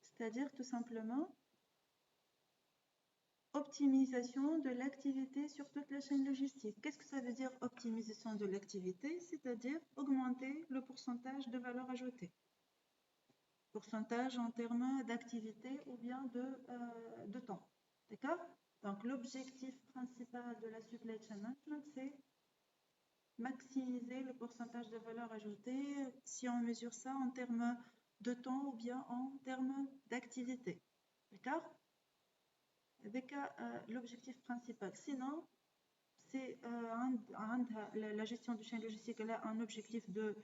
C'est-à-dire tout simplement optimisation de l'activité sur toute la chaîne logistique. Qu'est-ce que ça veut dire optimisation de l'activité? C'est-à-dire augmenter le pourcentage de valeur ajoutée. Pourcentage en termes d'activité ou bien de temps. D'accord? Donc l'objectif principal de la supply chain management, c'est maximiser le pourcentage de valeur ajoutée si on mesure ça en termes de temps ou bien en termes d'activité. D'accord? Avec l'objectif principal. Sinon, c'est la gestion du chaîne logistique, elle a un objectif de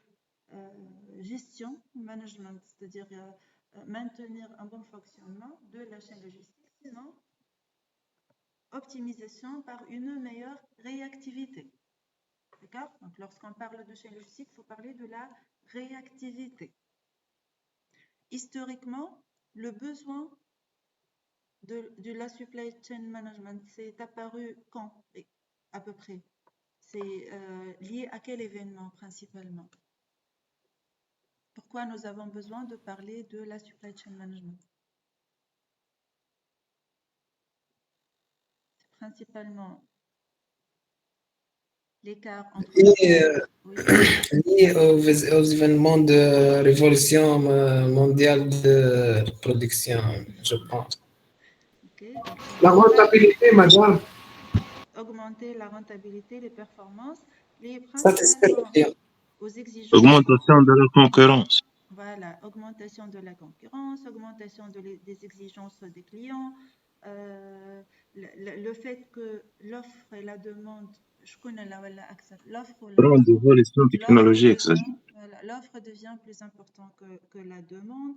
gestion, management, c'est-à-dire maintenir un bon fonctionnement de la chaîne logistique. Sinon, optimisation par une meilleure réactivité. D'accord? Donc, lorsqu'on parle de chaîne logistique, il faut parler de la réactivité. Historiquement, le besoin de la supply chain management s'est apparu quand, à peu près? C'est lié à quel événement principalement? Pourquoi nous avons besoin de parler de la supply chain management? C'est principalement l'écart entre... Oui. Lié aux événements de révolution mondiale de production, je pense. Okay, donc, La rentabilité, madame. augmenter la rentabilité, les performances, liées Satisfaire le principalement client. aux exigences. Augmentation de la concurrence. Voilà, augmentation de la concurrence, augmentation des exigences des clients, le fait que l'offre et la demande, je connais l'offre ou Grande évolution technologique. l'offre devient plus importante que la demande.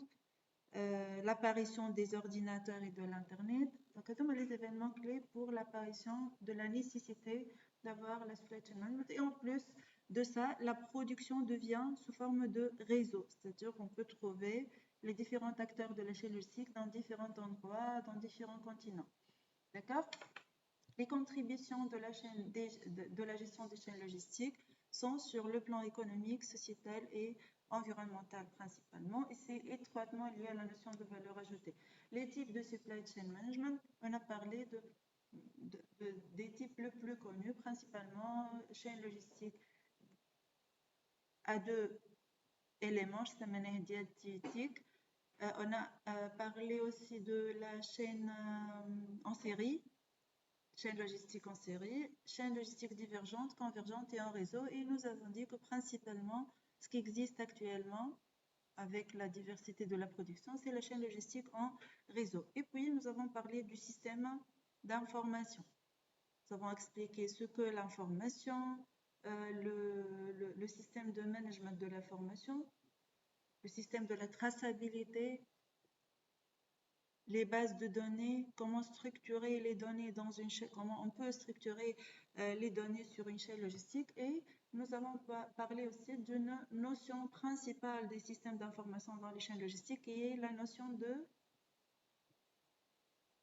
L'apparition des ordinateurs et de l'Internet. Donc, ce sont les événements clés pour l'apparition de la nécessité d'avoir la supply chain management. Et en plus de ça, la production devient sous forme de réseau. C'est-à-dire qu'on peut trouver les différents acteurs de la chaîne logistique dans différents endroits, dans différents continents. D'accord? Les contributions de la gestion des chaînes logistiques sont sur le plan économique, sociétal et environnemental principalement, et c'est étroitement lié à la notion de valeur ajoutée. Les types de supply chain management, on a parlé des types les plus connus, principalement chaîne logistique à deux éléments, je s'appelle diatétique. On a parlé aussi de la chaîne en série, chaîne logistique en série, chaîne logistique divergente, convergente et en réseau. Et nous avons dit que principalement, ce qui existe actuellement avec la diversité de la production, c'est la chaîne logistique en réseau. Et puis, nous avons parlé du système d'information. Nous avons expliqué ce que l'information, le système de management de l'information, le système de la traçabilité, les bases de données, comment structurer les données dans une chaîne, comment on peut structurer les données sur une chaîne logistique. Et nous avons parlé aussi d'une notion principale des systèmes d'information dans les chaînes logistiques, qui est la notion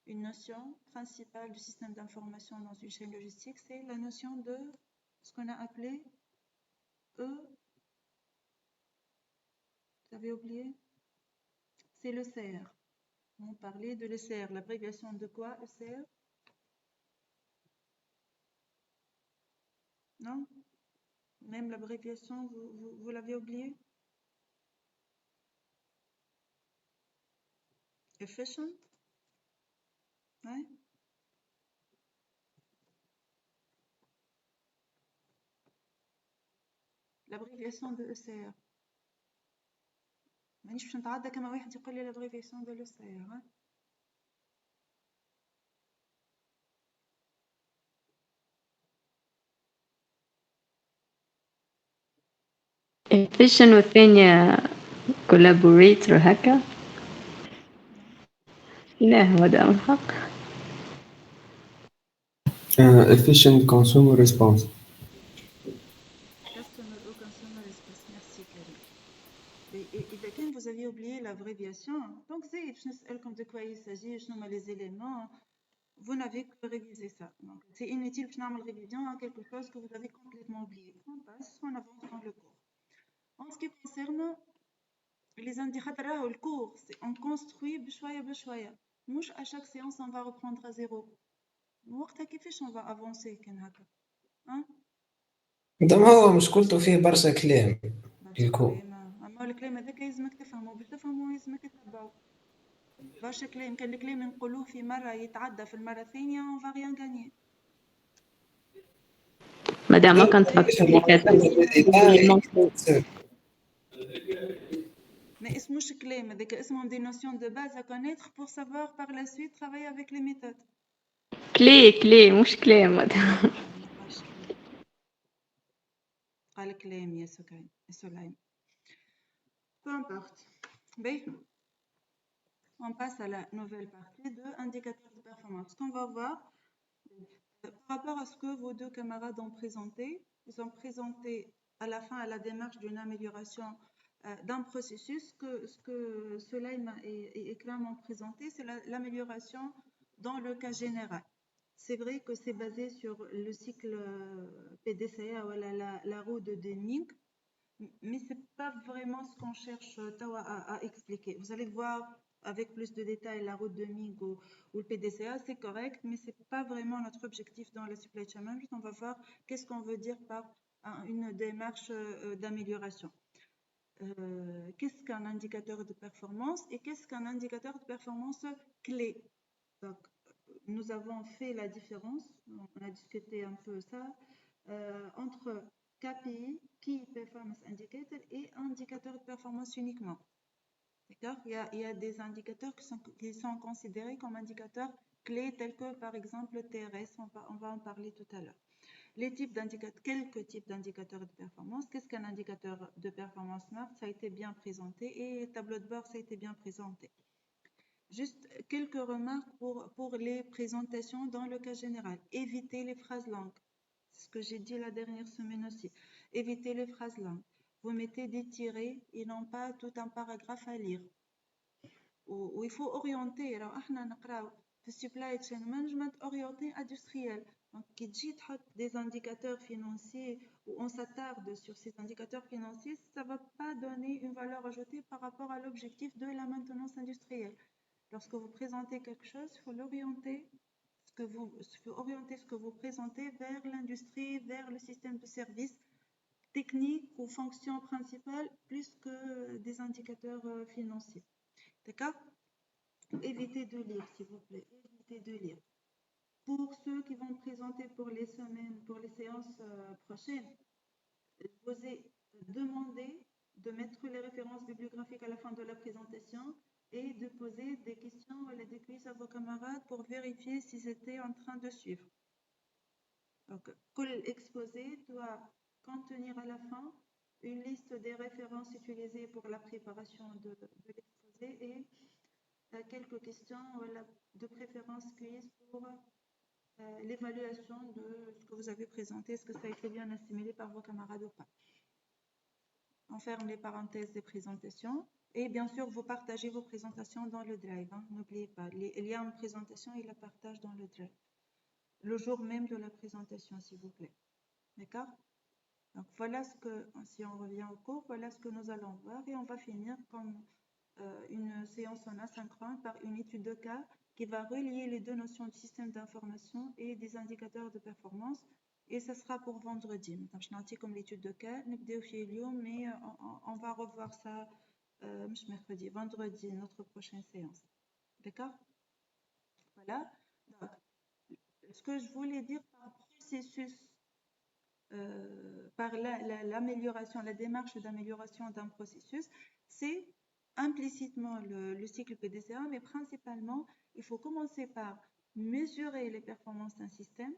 une notion principale du système d'information dans une chaîne logistique, c'est la notion de ce qu'on a appelé vous avez oublié? C'est l'ECR. On parlait de l'ECR. L'abréviation de quoi, ECR? Non? Même l'abréviation, vous l'avez oublié? Efficient? Ouais. L'abréviation de ECR. مانيش باش نتعدى كما واحد يقول لي l'abréviation de l'ECR. efficient والثانية collaborator هكا. لا هو ده الحق. Efficient consumer response. Customer ou consumer response. Merci Karim. إذا كان vous avez oublié l'abréviation, donc c'est باش نسألكم de quoi il s'agit, شنو هما les éléments, vous n'avez que réviser ça. Donc c'est inutile باش نعمل révision à quelque chose que vous avez complètement oublié. On passe, on avance dans le cours. En ce qui concerne Les indicateurs, le cours, on construit بشوية بشوية. مش à chaque séance on va reprendre à zéro. وقتها كيفاش on va avancer كان هكا؟ مادام هو مشكلته فيه برشا كلام برشا الكو. كلام. أما الكلام هذاك يلزمك تفهمه، باش تفهمه يلزمك تتبعه. برشا كلام، كان الكلام نقولوه في مرة يتعدى في المرة الثانية on va rien gagner. Madame, ما كانت ما اسموش كلام هذاك، اسمهم des notions de base à connaître pour savoir par la suite travailler avec les méthodes. كلي مش كلام مدام. ما قالش كلام، قال كلام يا سليم. Peu importe. B. On passe à la nouvelle partie de indicateurs de performance. Ce qu'on va voir, par rapport à ce que vos deux camarades ont présenté, ils ont présenté à la fin à la démarche d'une amélioration d'un processus. Ce que Soleim et Ikram ont présenté, c'est l'amélioration dans le cas général. C'est vrai que c'est basé sur le cycle PDCA ou la roue de Deming, mais ce n'est pas vraiment ce qu'on cherche à expliquer. Vous allez voir avec plus de détails la route de Ming ou le PDCA, c'est correct, mais ce n'est pas vraiment notre objectif dans la supply chain management. On va voir qu'est-ce qu'on veut dire par une démarche d'amélioration. Qu'est-ce qu'un indicateur de performance et qu'est-ce qu'un indicateur de performance clé? Donc, nous avons fait la différence, on a discuté un peu ça, entre KPI, Key Performance Indicator, et indicateur de performance uniquement. D'accord? Il y a des indicateurs qui sont considérés comme indicateurs clés, tels que par exemple le TRS, on va en parler tout à l'heure. Les types d'indicateurs, quelques types d'indicateurs de performance. Qu'est-ce qu'un indicateur de performance SMART? Ça a été bien présenté, et tableau de bord, ça a été bien présenté. Juste quelques remarques pour les présentations dans le cas général. Évitez les phrases longues. C'est ce que j'ai dit la dernière semaine aussi. Évitez les phrases longues. Vous mettez des tirets et non pas tout un paragraphe à lire. Où il faut orienter. Alors, le supply chain management orienté industriel. Donc, qui dit des indicateurs financiers où on s'attarde sur ces indicateurs financiers, ça ne va pas donner une valeur ajoutée par rapport à l'objectif de la maintenance industrielle. Lorsque vous présentez quelque chose, il faut orienter ce que vous présentez vers l'industrie, vers le système de service technique ou fonction principale, plus que des indicateurs financiers. D'accord? Évitez de lire, s'il vous plaît. Évitez de lire. Pour ceux qui vont présenter pour les semaines, pour les séances prochaines, vous ai demandé de mettre les références bibliographiques à la fin de la présentation et de poser des questions ou des quiz à vos camarades pour vérifier s'ils étaient en train de suivre. Donc, l'exposé doit contenir à la fin une liste des références utilisées pour la préparation de l'exposé et quelques questions de préférence quiz pour l'évaluation de ce que vous avez présenté, est-ce que ça a été bien assimilé par vos camarades ou pas. On ferme les parenthèses des présentations et bien sûr vous partagez vos présentations dans le drive, hein. N'oubliez pas, il y a une présentation et la partage dans le drive le jour même de la présentation, s'il vous plaît. D'accord? Donc voilà ce que, si on revient au cours, voilà ce que nous allons voir et on va finir comme une séance en asynchrone par une étude de cas qui va relier les deux notions du système d'information et des indicateurs de performance. Et ça sera pour vendredi. Donc, je n'ai comme l'étude de cas, mais on va revoir ça mercredi, vendredi, notre prochaine séance. D'accord? Voilà. Donc, ce que je voulais dire par processus, par l'amélioration, la démarche d'amélioration d'un processus, c'est implicitement le cycle PDCA, mais principalement, il faut commencer par mesurer les performances d'un système,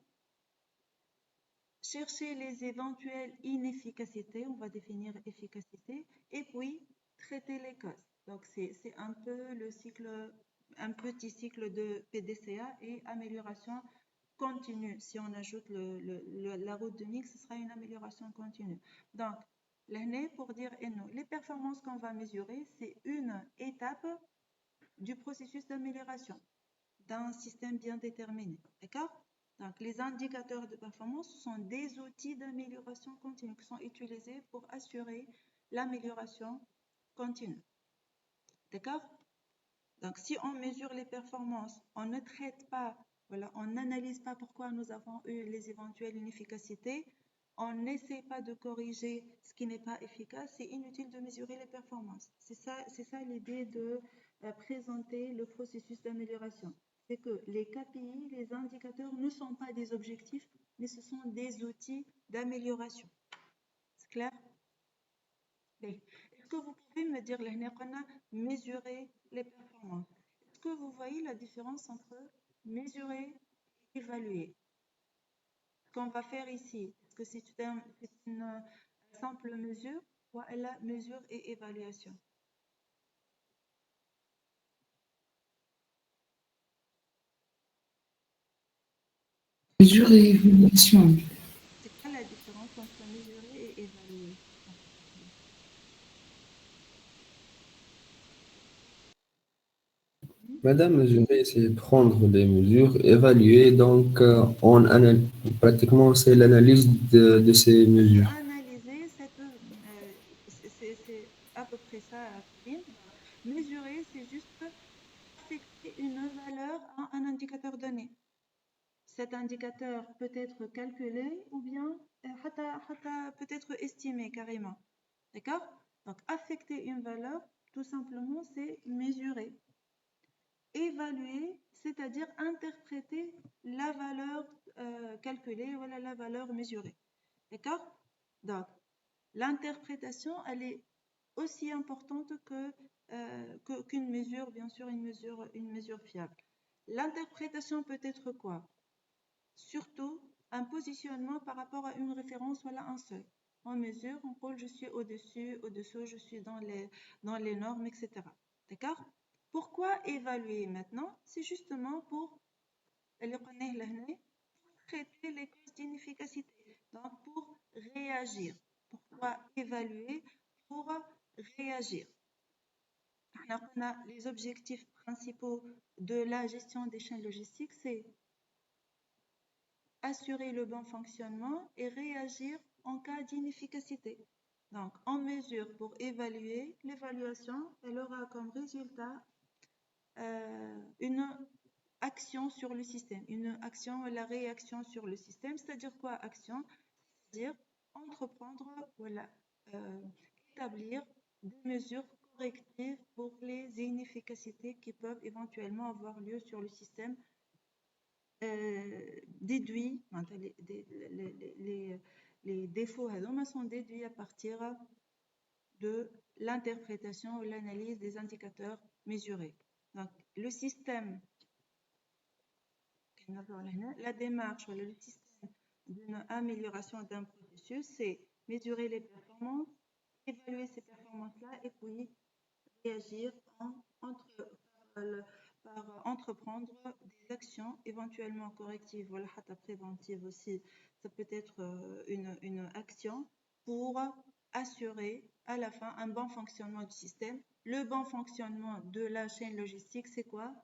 chercher les éventuelles inefficacités, on va définir efficacité, et puis traiter les causes. Donc, c'est un peu le cycle, un petit cycle de PDCA et amélioration continue. Si on ajoute la route de Ming, ce sera une amélioration continue. Donc, l'année pour dire les performances qu'on va mesurer, c'est une étape du processus d'amélioration d'un système bien déterminé. D'accord? Donc, les indicateurs de performance sont des outils d'amélioration continue qui sont utilisés pour assurer l'amélioration continue. D'accord? Donc, si on mesure les performances, on ne traite pas, voilà, on n'analyse pas pourquoi nous avons eu les éventuelles inefficacités, on n'essaie pas de corriger ce qui n'est pas efficace, c'est inutile de mesurer les performances. C'est ça l'idée de présenter le processus d'amélioration. C'est que les KPI, les indicateurs ne sont pas des objectifs, mais ce sont des outils d'amélioration. C'est clair? Est-ce que vous pouvez me dire, qu'on a mesuré les performances? Est-ce que vous voyez la différence entre mesurer et évaluer? Ce qu'on va faire ici, est-ce que c'est une simple mesure ou la mesure et évaluation? Mesure et évaluation. C'est quoi la différence entre mesurer et évaluer? Madame, je vais essayer de prendre des mesures, évaluer, donc pratiquement c'est l'analyse de ces mesures. Analyser, c'est à peu près ça, Karine. Mesurer, c'est juste affecter une valeur à un indicateur donné. Cet indicateur peut être calculé ou bien peut être estimé carrément. D'accord? Donc, affecter une valeur, tout simplement, c'est mesurer. Évaluer, c'est-à-dire interpréter la valeur calculée, voilà la valeur mesurée. D'accord? Donc, l'interprétation, elle est aussi importante qu'une mesure, bien sûr, une mesure fiable. L'interprétation peut être quoi? Surtout, un positionnement par rapport à une référence, voilà un seuil. On mesure, on pôle, je suis au-dessus, au-dessous, je suis dans les normes, etc. D'accord? Pourquoi évaluer maintenant? C'est justement pour traiter les causes d'inefficacité. Donc, pour réagir. Pourquoi évaluer? Pour réagir. On a les objectifs principaux de la gestion des chaînes logistiques, c'est assurer le bon fonctionnement et réagir en cas d'inefficacité. Donc, on mesure pour évaluer. L'évaluation, elle aura comme résultat une action sur le système, une action, la réaction sur le système. C'est-à-dire quoi, action? C'est-à-dire entreprendre, voilà, établir des mesures correctives pour les inefficacités qui peuvent éventuellement avoir lieu sur le système déduits, les défauts sont déduits à partir de l'interprétation ou l'analyse des indicateurs mesurés. Donc, le système, la démarche ou le système d'une amélioration d'un processus, c'est mesurer les performances, évaluer ces performances-là et puis réagir par entreprendre des actions éventuellement correctives, voilà, préventives aussi. Ça peut être une action pour assurer à la fin un bon fonctionnement du système. Le bon fonctionnement de la chaîne logistique, c'est quoi?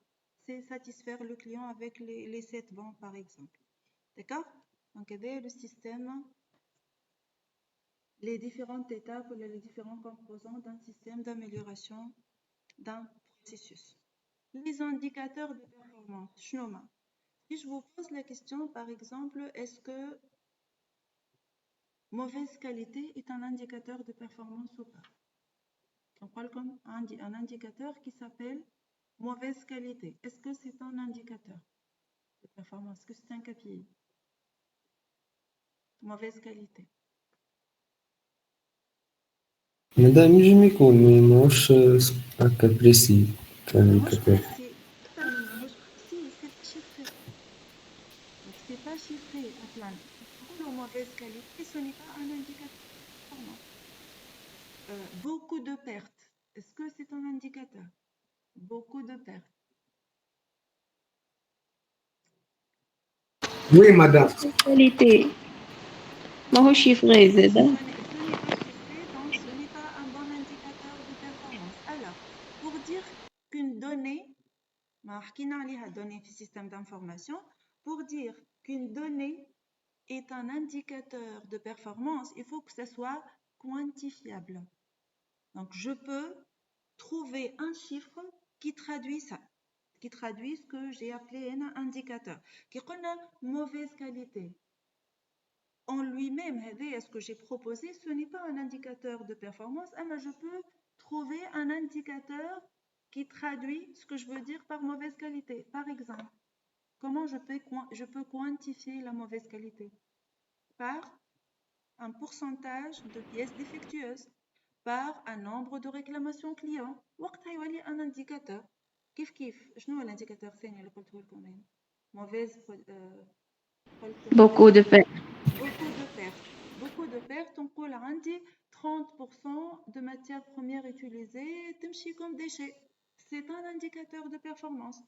C'est satisfaire le client avec les 7 bons, par exemple. D'accord? Donc, le système, les différentes étapes, les différents composants d'un système d'amélioration d'un processus. Les indicateurs de performance, Shnoma. Si je vous pose la question, par exemple, est-ce que mauvaise qualité est un indicateur de performance ou pas? On parle comme un indicateur qui s'appelle mauvaise qualité. Est-ce que c'est un indicateur de performance? Est-ce que c'est un KPI? Mauvaise qualité. Madame, je m'écoute, mais moi, un cas précis. مش précis. مش précis, c'est pas chiffré. Donc, c'est pas chiffré, Aslan. Pour mauvaise qualité, ce n'est pas un indicateur de performance. Beaucoup de pertes. Est-ce que c'est un indicateur? Beaucoup de pertes. Oui, madame. Qualité. ما هو chiffré Ce زاد. n'est pas chiffré, donc ce n'est pas un bon indicateur de performance. Alors, pour dire qu'une donnée, donnée du système d'information, pour dire qu'une donnée est un indicateur de performance, il faut que ça soit quantifiable. Donc, je peux trouver un chiffre qui traduit ça, qui traduit ce que j'ai appelé un indicateur. Qui connaît mauvaise qualité. En lui-même, ce que j'ai proposé, ce n'est pas un indicateur de performance, mais je peux trouver un indicateur qui traduit ce que je veux dire par mauvaise qualité. Par exemple, comment je peux quantifier la mauvaise qualité? Par un pourcentage de pièces défectueuses, par un nombre de réclamations clients. وقتها يولي un indicateur. كيف شنو هو l'indicateur الثاني اللي قلته لكم هنا؟ mauvaise Beaucoup de pertes. beaucoup de pertes. On peut عندي 30% de matières premières utilisées تمشي comme déchets. C'est un indicateur de performance.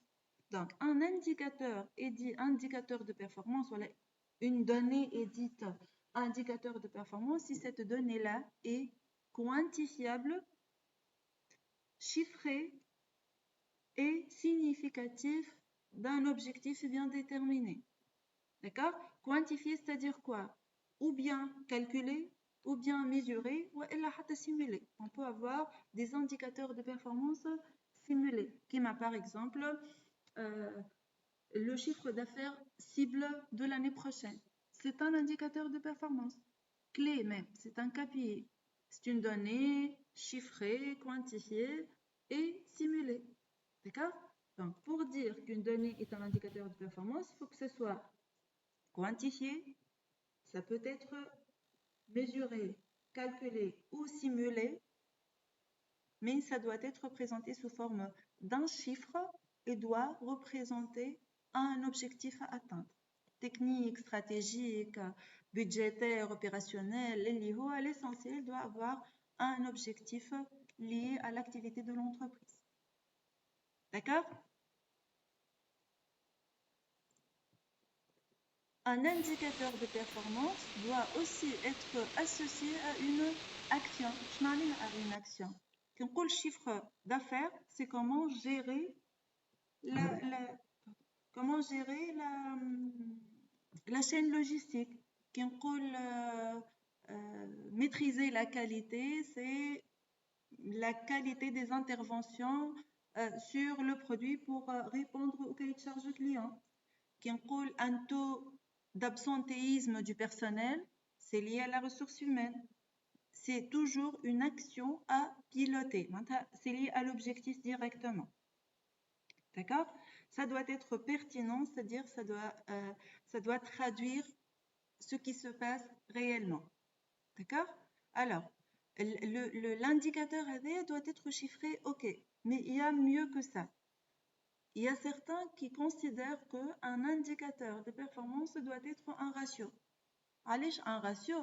Donc un indicateur est dit indicateur de performance, voilà, une donnée est dite indicateur de performance si cette donnée-là est quantifiable, chiffrée et significative d'un objectif bien déterminé. D'accord? Quantifier, c'est-à-dire quoi? Ou bien calculer, ou bien mesurer, ou simuler. On peut avoir des indicateurs de performance simulés, qui m'a par exemple le chiffre d'affaires cible de l'année prochaine. C'est un indicateur de performance. Clé même, c'est un KPI. C'est une donnée chiffrée, quantifiée et simulée. D'accord? Donc, pour dire qu'une donnée est un indicateur de performance, il faut que ce soit quantifié, ça peut être mesuré, calculé ou simulé, mais ça doit être présenté sous forme d'un chiffre et doit représenter un objectif à atteindre. Technique, stratégique, budgétaire, opérationnel, l'essentiel doit avoir un objectif lié à l'activité de l'entreprise. D'accord? Un indicateur de performance doit aussi être associé à une action. Je m'amène à une action. Quand on le chiffre d'affaires, c'est comment gérer la chaîne logistique. Quand on maîtriser la qualité, c'est la qualité des interventions sur le produit pour répondre au cahier de charge client. Quand on un taux d'absentéisme du personnel, c'est lié à la ressource humaine. C'est toujours une action à piloter. C'est lié à l'objectif directement. D'accord? Ça doit être pertinent, c'est-à-dire ça doit traduire ce qui se passe réellement. D'accord? Alors, l'indicateur AD doit être chiffré, ok, mais il y a mieux que ça. Il y a certains qui considèrent qu'un indicateur de performance doit être un ratio. Allez, un ratio,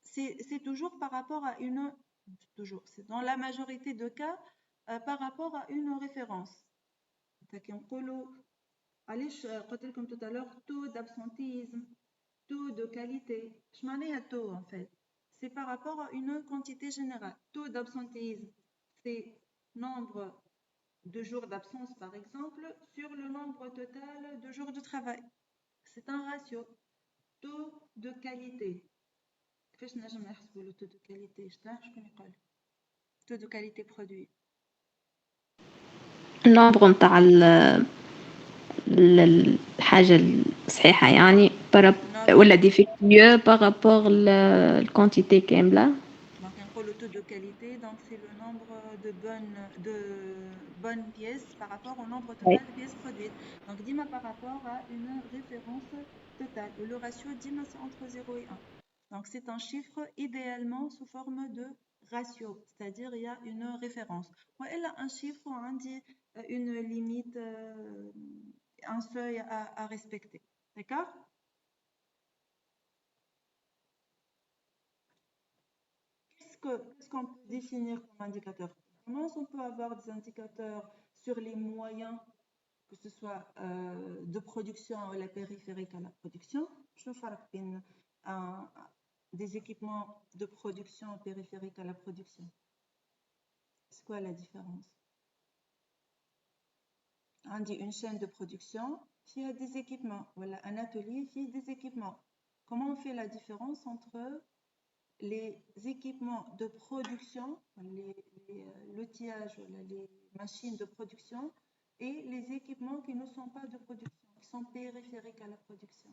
c'est toujours par rapport à une... Toujours, c'est dans la majorité de cas par rapport à une référence. Allez, je rappelle comme tout à l'heure, taux d'absentéisme, taux de qualité. Je m'en ai à taux en fait. C'est par rapport à une quantité générale. Taux d'absentéisme, c'est nombre de jours d'absence par exemple sur le nombre total de jours de travail. C'est un ratio. Taux de qualité. كيفاش نجم نحسبوا le taux de qualité؟ شكون يقول؟ taux de qualité produit. النومبر نتاع الحاجة الصحيحة يعني ولا ديفيكتيو بارابور الكونتيتي كاملة. Donc le taux de qualité, donc c'est le nombre de bonnes pièces par rapport au nombre total de pièces produites. Donc dima par rapport à une référence totale. Le ratio dima c'est entre 0 et 1. Donc c'est un chiffre idéalement sous forme de ratio, c'est-à-dire il y a une référence. Ou elle a un chiffre, on dit une limite, un seuil à respecter. D'accord? Qu'est-ce qu'on peut définir comme indicateur de performance? On peut avoir des indicateurs sur les moyens, que ce soit de production ou la périphérique à la production. Je vais des équipements de production périphériques à la production. C'est quoi la différence? On dit une chaîne de production qui a des équipements. Voilà, un atelier qui a des équipements. Comment on fait la différence entre les équipements de production, l'outillage, les machines de production, et les équipements qui ne sont pas de production, qui sont périphériques à la production.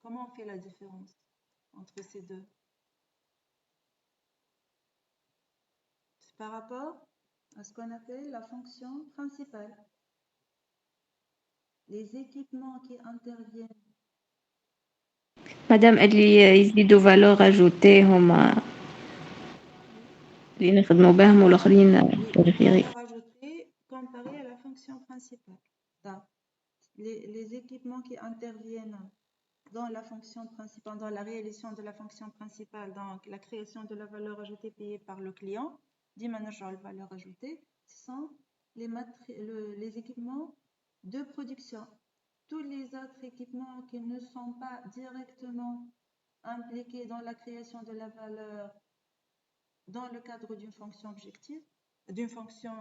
Comment on fait la différence entre ces deux? C'est par rapport à ce qu'on appelle la fonction principale. Les équipements qui interviennent. مادام اللي يزيدوا valeur ajoutée هما اللي نخدموا بهم والآخرين périphériques. Valeur ajoutée comparée à la fonction principale. Les équipements qui interviennent dans la fonction principale, dans la réalisation de la fonction principale, donc la création de la valeur ajoutée payée par le client, dit manager la valeur ajoutée, ce sont les équipements de production. Tous les autres équipements qui ne sont pas directement impliqués dans la création de la valeur dans le cadre d'une fonction objective, d'une fonction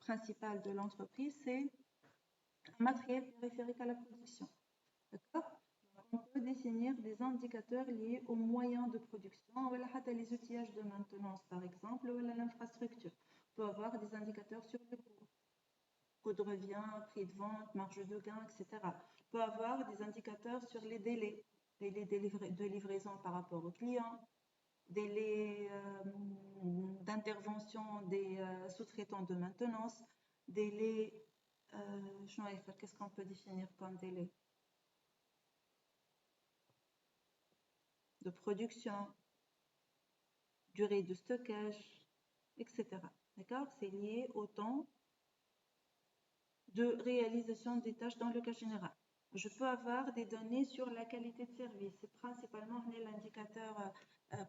principale de l'entreprise, c'est un matériel périphérique à la production. D'accord? On peut définir des indicateurs liés aux moyens de production, ou les outillages de maintenance, par exemple, ou l'infrastructure. On peut avoir des indicateurs sur le coût de revient, prix de vente, marge de gain, etc. On peut avoir des indicateurs sur les délais de livraison par rapport aux clients, délais d'intervention des sous-traitants de maintenance, délais, qu'est-ce qu'on peut définir comme délai? De production, durée de stockage, etc. D'accord? C'est lié au temps de réalisation des tâches dans le cas général. Je peux avoir des données sur la qualité de service. C'est principalement l'indicateur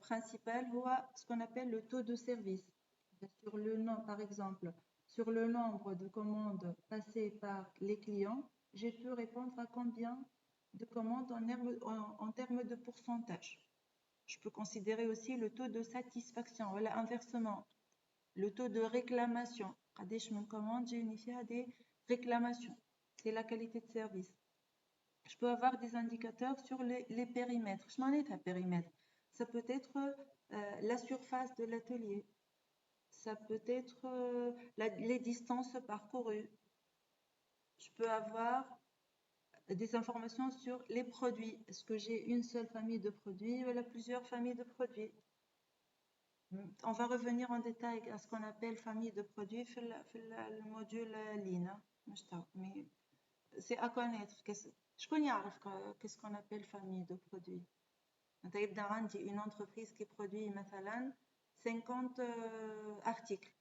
principal, ou ce qu'on appelle le taux de service. Sur le nom, par exemple, sur le nombre de commandes passées par les clients, j'ai pu répondre à combien de commandes en termes de pourcentage. Je peux considérer aussi le taux de satisfaction, voilà, inversement, le taux de réclamation. Je me commande, j'ai unifié à des réclamations. C'est la qualité de service. Je peux avoir des indicateurs sur les périmètres. Je m'en ai un périmètre. Ça peut être la surface de l'atelier. Ça peut être les distances parcourues. Je peux avoir des informations sur les produits. Est-ce que j'ai une seule famille de produits ou plusieurs familles de produits? On va revenir en détail à ce qu'on appelle famille de produits dans le module Lean. Mais c'est à connaître. Je connais qu'est-ce qu'on appelle famille de produits. Une entreprise qui produit 50 articles.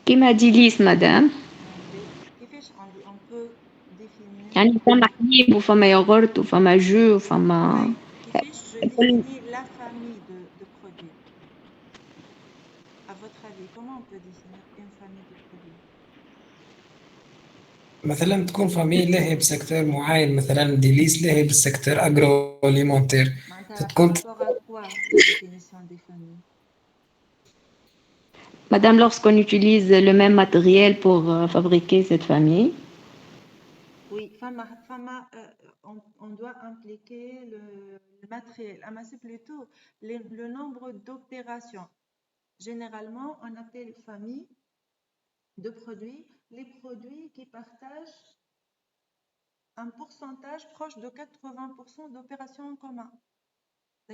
كيما دي ليس مدام كيفاش on peut définir يعني فما حليب وفما يogurt وفما جو وفما كيفاش je définis la famille de produits? À votre avis, comment on peut définir une famille de produits? مثلا تكون فامي لاهي بسكتور معين، مثلا ديليس لاهي بالسكتور اجرو اليمونتير، Par تكون rapport à quoi la définition des familles? Madame, lorsqu'on utilise le même matériel pour fabriquer cette famille. Oui, on doit impliquer le matériel. C'est plutôt le nombre d'opérations. Généralement, on appelle famille de produits les produits qui partagent un pourcentage proche de 80% d'opérations en commun.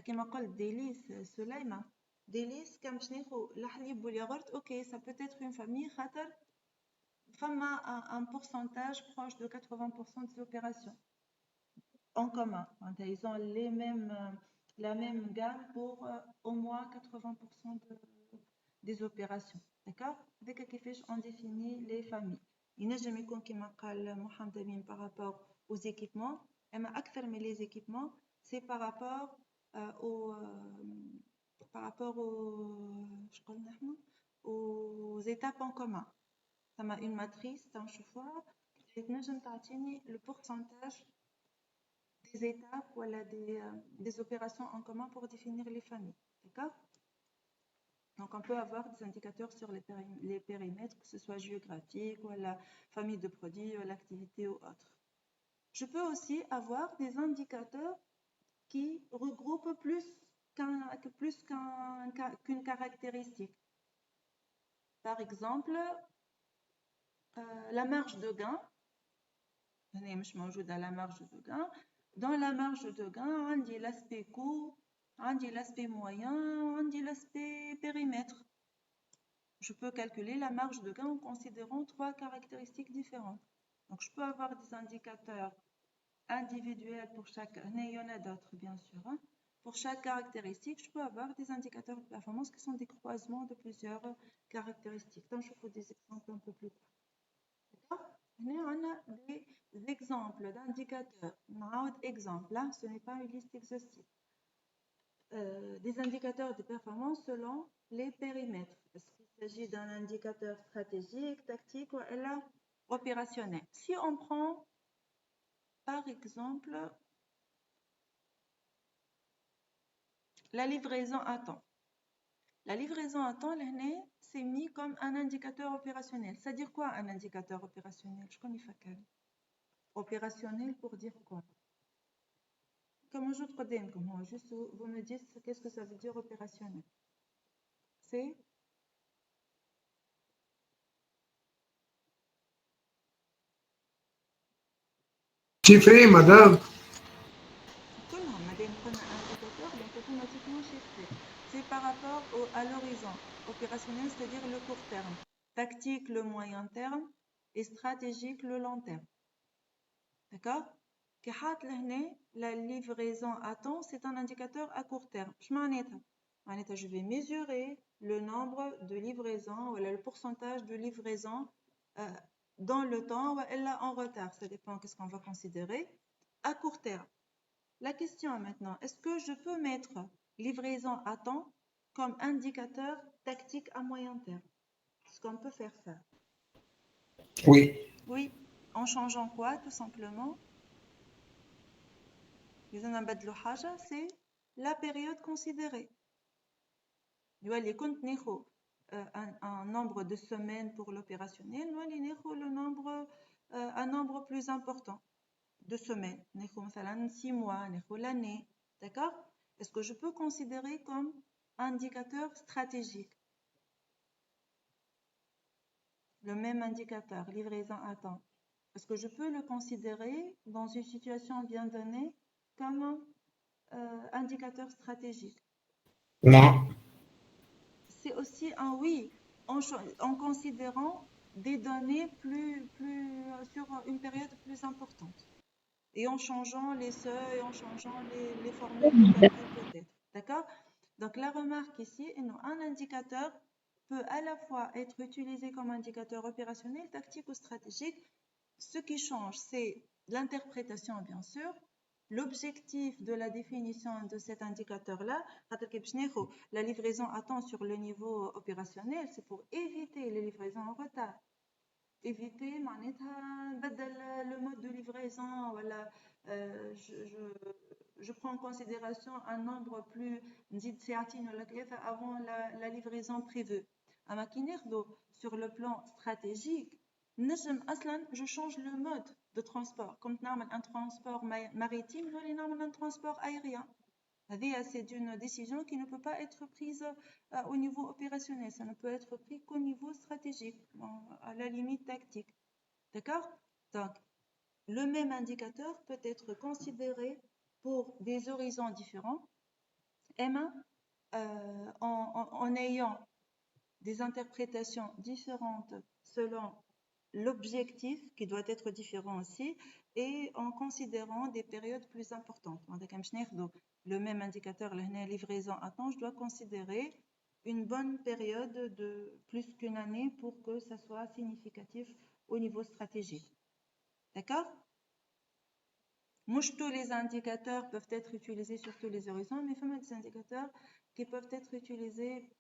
كما قلت ديليس سليمة ديليس كنمشيو الحليب والياغورت اوكي ça peut être une famille خاطر فما un pourcentage proche de 80% des opérations en commun. Ils ont la même gamme pour au moins 80% des opérations. D'accord? Dès que on définit les familles. ينجم يكون كما قال محمد أمين par rapport aux équipements. أما أكثر من les équipements c'est par rapport aux étapes en commun. Ça m'a une matrice dans choix qui تنجم تعطيني le pourcentage des étapes ou des opérations en commun pour définir les familles. D'accord? Donc, on peut avoir des indicateurs sur les périmètres, que ce soit géographique ou la famille de produits, ou l'activité ou autre. Je peux aussi avoir des indicateurs qui regroupent qu'une caractéristique. Par exemple, la marge de gain. مش موجودة la marge de gain. Dans la marge de gain, on dit l'aspect coût, on dit l'aspect moyen, on dit l'aspect périmètre. Je peux calculer la marge de gain en considérant 3 caractéristiques différentes. Donc, je peux avoir des indicateurs individuels pour chaque... Il y en a d'autres, bien sûr. Hein. Pour chaque caractéristique, je peux avoir des indicateurs de performance qui sont des croisements de plusieurs caractéristiques. Donc, je vous des exemples un peu plus tard. D'accord ? On a des exemples d'indicateurs. Exemple, là, ce n'est pas une liste exhaustive. Des indicateurs de performance selon les périmètres. Est-ce qu'il s'agit d'un indicateur stratégique, tactique ou opérationnel? Si on prend, par exemple, la livraison à temps. La livraison à temps, c'est mis comme un indicateur opérationnel. C'est-à-dire quoi un indicateur opérationnel? Je connais pas quel. Opérationnel pour dire quoi? Comme je te dis, juste vous me dites qu'est-ce que ça veut dire opérationnel. C'est chiffré, madame. Donc automatiquement chiffré. C'est par rapport à l'horizon. Opérationnel, c'est-à-dire le court terme. Tactique, le moyen terme. Et stratégique, le long terme. D'accord? La livraison à temps, c'est un indicateur à court terme. Je vais mesurer le nombre de livraisons ou le pourcentage de livraisons dans le temps ou en retard. Ça dépend de ce qu'on va considérer à court terme. La question maintenant, est-ce que je peux mettre livraison à temps comme indicateur tactique à moyen terme? Est-ce qu'on peut faire ça? Oui. Oui, en changeant quoi, tout simplement? C'est la période considérée. Un nombre de semaines pour l'opérationnel, un nombre plus important de semaines. 6 mois, l'année. D'accord? Est-ce que je peux considérer comme indicateur stratégique? Le même indicateur, livraison à temps. Est-ce que je peux le considérer dans une situation bien donnée comme indicateur stratégique? Non. C'est aussi un oui en considérant des données sur une période plus importante et en changeant les seuils, en changeant les formules de calcul peut-être. D'accord? Donc la remarque ici, un indicateur peut à la fois être utilisé comme indicateur opérationnel, tactique ou stratégique. Ce qui change, c'est l'interprétation, bien sûr, l'objectif de la définition de cet indicateur-là. La livraison à temps sur le niveau opérationnel, c'est pour éviter les livraisons en retard. Éviter le mode de livraison. Voilà, je prends en considération un nombre plus avant la livraison prévue. Sur le plan stratégique, je change le mode de transport. Comme un transport maritime, un transport aérien. C'est une décision qui ne peut pas être prise au niveau opérationnel. Ça ne peut être pris qu'au niveau stratégique, à la limite tactique. D'accord? Donc, le même indicateur peut être considéré pour des horizons différents, en ayant des interprétations différentes selon l'objectif qui doit être différent aussi et en considérant des périodes plus importantes. Le même indicateur, la livraison à temps, je dois considérer une bonne période de plus qu'une année pour que ça soit significatif au niveau stratégique. D'accord? Tous les indicateurs peuvent être utilisés sur tous les horizons, mais il y a des indicateurs qui peuvent être utilisés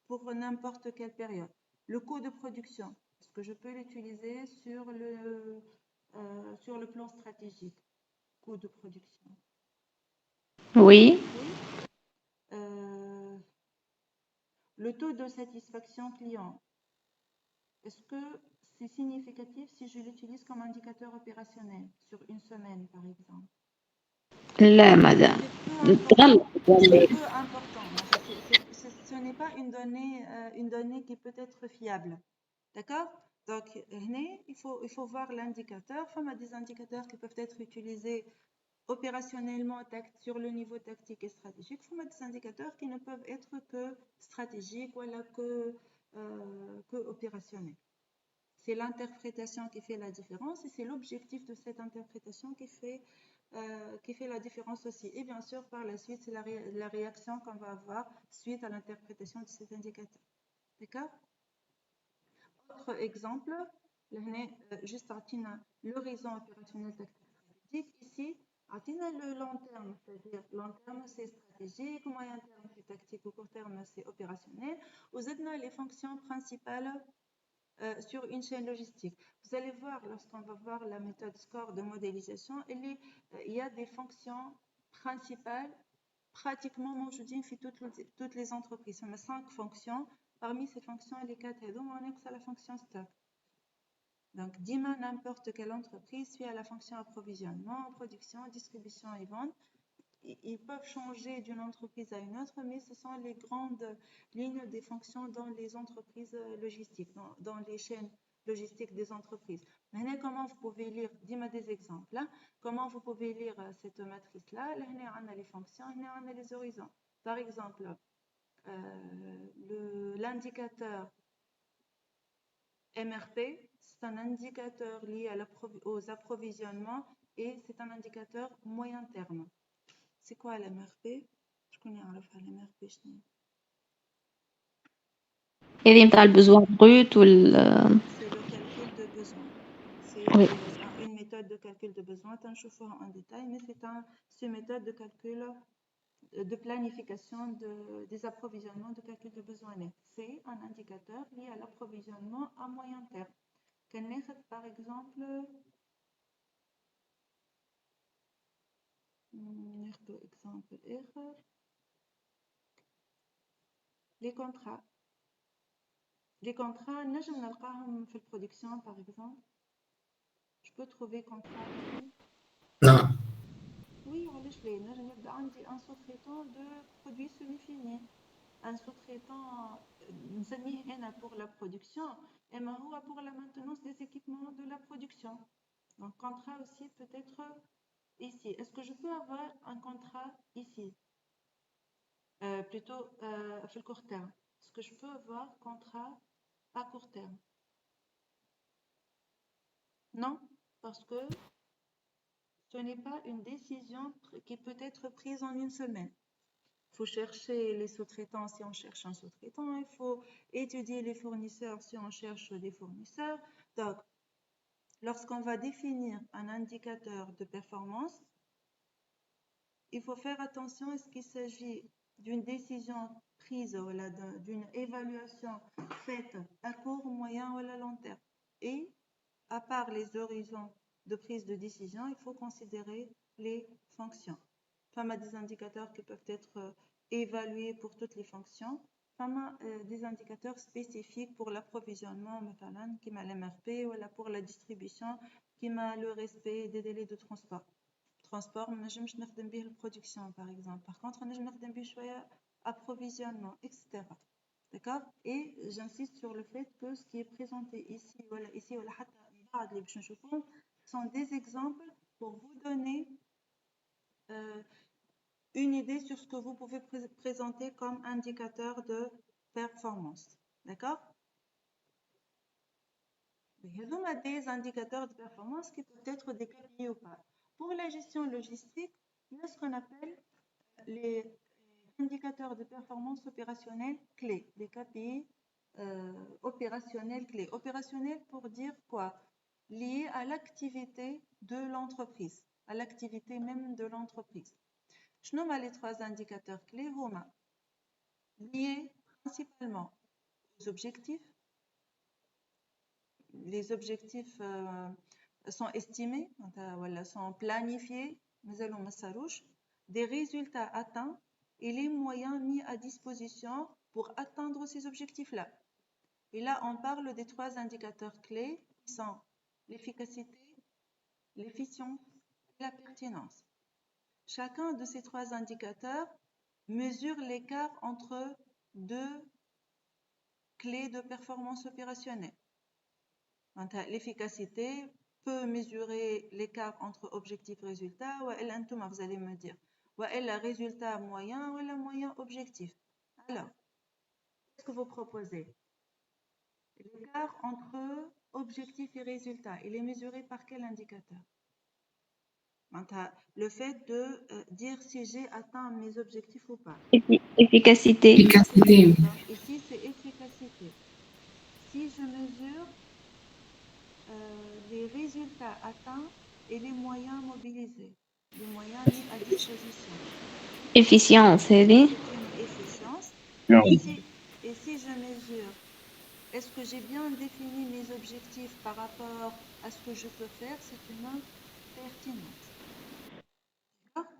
pour n'importe quelle période. Le coût de production, est-ce que je peux l'utiliser sur le plan stratégique? Coût de production. Oui. Le taux de satisfaction client, est-ce que c'est significatif si je l'utilise comme indicateur opérationnel sur une semaine, par exemple? لا مدام تغلط C'est peu important. Ce n'est pas une donnée qui peut être fiable. D'accord? Donc, il faut voir l'indicateur. Il y a des indicateurs qui peuvent être utilisés opérationnellement sur le niveau tactique et stratégique. Il y a des indicateurs qui ne peuvent être que stratégiques ou que opérationnels. C'est l'interprétation qui fait la différence et c'est l'objectif de cette interprétation qui fait la différence aussi. Et bien sûr, par la suite, c'est la réaction qu'on va avoir suite à l'interprétation de cet indicateur. D'accord? Autre exemple, juste l'horizon opérationnel tactique stratégique. Ici, le long terme, c'est-à-dire long terme c'est stratégique, moyen terme c'est tactique, ou court terme c'est opérationnel. Vous avez les fonctions principales sur une chaîne logistique. Vous allez voir, lorsqu'on va voir la méthode SCORE de modélisation, il y a des fonctions principales pratiquement موجودين في toutes les entreprises. On a 5 fonctions. Parmi ces fonctions, les 4 on est à la fonction stock. Donc, demain, n'importe quelle entreprise suit à la fonction approvisionnement, production, distribution et vente. Ils peuvent changer d'une entreprise à une autre, mais ce sont les grandes lignes des fonctions dans les entreprises logistiques, dans les chaînes logistiques des entreprises. Maintenant, comment vous pouvez lire, dis-moi des exemples, hein? Comment vous pouvez lire cette matrice-là? Là, on a les fonctions, on a les horizons. Par exemple, l'indicateur MRP, c'est un indicateur lié aux approvisionnements et c'est un indicateur moyen terme. C'est quoi l'MRP? Je connais l'MRP. هذه متاع البزوان بروت C'est le calcul de besoin. C'est Oui. une méthode de calcul de besoin. Je vais en détail, mais c'est une méthode de calcul de planification des approvisionnements de calcul de besoin net. C'est un indicateur lié à l'approvisionnement à moyen terme. Par exemple, les contrats. Les contrats, نجم نلقاهم في production par exemple. Je peux trouver contrat ici. نعم. Oui, علاش لا نجم يبدا عندي un sous-traitant de produits semi-finis. Un sous-traitant نسميه أنا pour la production et هو pour la maintenance des équipements de la production. Donc contrat aussi peut être ici. Est-ce que je peux avoir un contrat ici? Plutôt في le court terme. Est-ce que je peux avoir contrat à court terme? Non, parce que ce n'est pas une décision qui peut être prise en une semaine. Il faut chercher les sous-traitants si on cherche un sous-traitant, il faut étudier les fournisseurs si on cherche des fournisseurs. Donc, lorsqu'on va définir un indicateur de performance, il faut faire attention à ce qu'il s'agit d'une décision prise ou d'une évaluation faite à court, moyen ou à long terme. Et à part les horizons de prise de décision, il faut considérer les fonctions. Il y a des indicateurs qui peuvent être évalués pour toutes les fonctions. Il y a des indicateurs spécifiques pour l'approvisionnement, comme l'MRP, ou pour la distribution, comme le respect des délais de transport. Transport, on ne peut pas utiliser la production, par exemple. Par contre, on peut utiliser l'approvisionnement, etc. D'accord? Et j'insiste sur le fait que ce qui est présenté ici, sont des exemples pour vous donner une idée sur ce que vous pouvez présenter comme indicateur de performance. D'accord? Il y a des indicateurs de performance qui peuvent être des KPI ou pas. Pour la gestion logistique, il y a ce qu'on appelle les indicateurs de performance opérationnelle clés, des KPI opérationnels clés. Opérationnels pour dire quoi? Liés à l'activité de l'entreprise, à l'activité même de l'entreprise. Je nomme les 3 indicateurs clés, liés principalement aux objectifs. Les objectifs sont estimés, sont planifiés, des résultats atteints et les moyens mis à disposition pour atteindre ces objectifs-là. Et là, on parle des 3 indicateurs clés qui sont l'efficacité, l'efficience et la pertinence. chacun de ces trois indicateurs mesure l'écart entre deux clés de performance opérationnelle. L'efficacité peut mesurer l'écart entre objectif et résultat, ou vous allez me dire, ou le résultat moyen ou le moyen objectif. Alors, qu'est-ce que vous proposez? L'écart entre objectif et résultat, il est mesuré par quel indicateur? Le fait de dire si j'ai atteint mes objectifs ou pas. Efficacité. Efficacité. Donc, ici, c'est efficacité. Si je mesure les résultats atteints et les moyens mobilisés, les moyens mis à disposition. Efficience, c'est dit. C'est une efficience. Non. Et si je mesure, est-ce que j'ai bien défini mes objectifs par rapport à ce que je peux faire? C'est une pertinence. D'accord?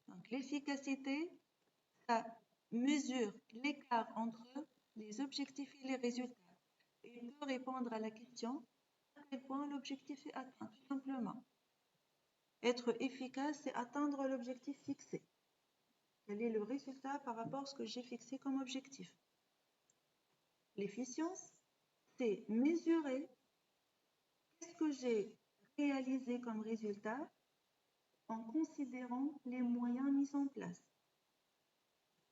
Donc, l'efficacité, ça mesure l'écart entre les objectifs et les résultats. Et il peut répondre à la question à quel point l'objectif est atteint, tout simplement. Être efficace, c'est atteindre l'objectif fixé. Quel est le résultat par rapport à ce que j'ai fixé comme objectif? L'efficience, c'est mesurer ce que j'ai réalisé comme résultat en considérant les moyens mis en place.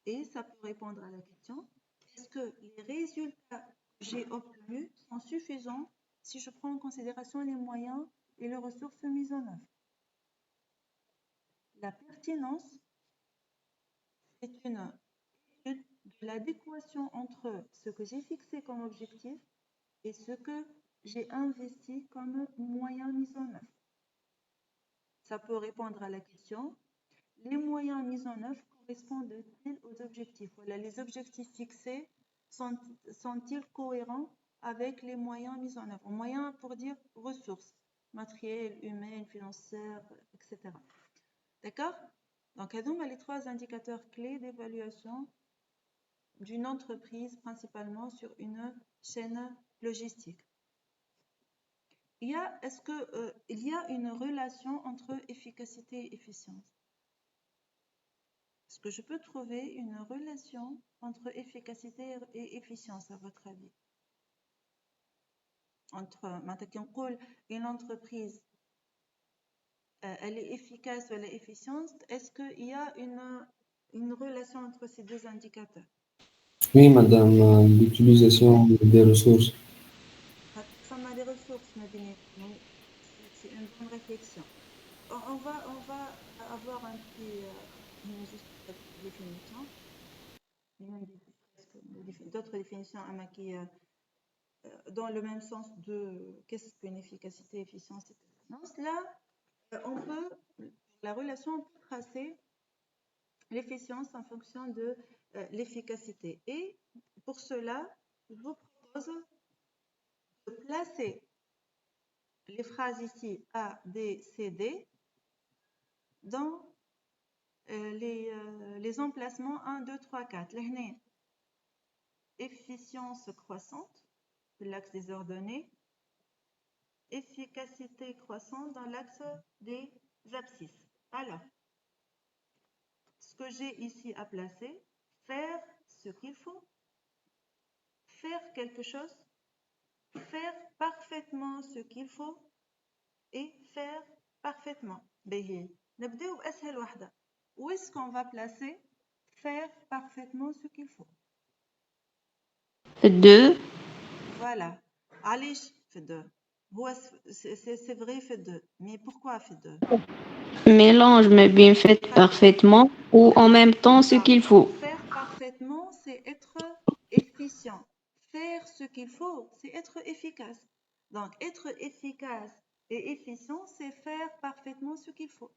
Et ça peut répondre à la question, est-ce que les résultats que j'ai obtenus sont suffisants si je prends en considération les moyens et les ressources mises en œuvre? La pertinence, c'est une étude de l'adéquation entre ce que j'ai fixé comme objectif et ce que j'ai investi comme moyens mis en œuvre. Ça peut répondre à la question, les moyens mis en œuvre correspondent-ils aux objectifs? Voilà, les objectifs fixés sont-ils cohérents avec les moyens mis en œuvre? Moyens pour dire ressources, matérielles, humaines, financières, etc. D'accord? Donc, les trois indicateurs clés d'évaluation d'une entreprise, principalement sur une chaîne logistique. Est-ce qu'il y a une relation entre efficacité et efficience? Est-ce que je peux trouver une relation entre efficacité et efficience, à votre avis? Entre une entreprise, elle est efficace ou elle est efficiente, est-ce qu'il y a une relation entre ces deux indicateurs? Oui, madame, l'utilisation des ressources. Femme des ressources, c'est une bonne réflexion. On va avoir un petit, juste définition, d'autres définitions qui dans le même sens de qu'est-ce qu'une efficacité, efficience et pertinence. Là, la relation, on peut tracer l'efficience en fonction de l'efficacité. Et pour cela, je vous propose de placer les phrases ici A, B, C, D dans les emplacements 1, 2, 3, 4. Là, efficience croissante, l'axe des ordonnées, efficacité croissante dans l'axe des abscisses. Alors, ce que j'ai ici à placer, faire ce qu'il faut, faire quelque chose, faire parfaitement ce qu'il faut et faire parfaitement. نبداو بأسهل واحدة. Où est-ce qu'on va placer faire parfaitement ce qu'il faut? 2. Voilà. علاش في 2 c'est vrai fait 2 mais pourquoi fait 2? Mélange, mais bien fait parfaitement ou en même temps ce qu'il faut. Faire parfaitement, c'est être efficient. Faire ce qu'il faut, c'est être efficace. Donc, être efficace et efficient, c'est faire parfaitement ce qu'il faut.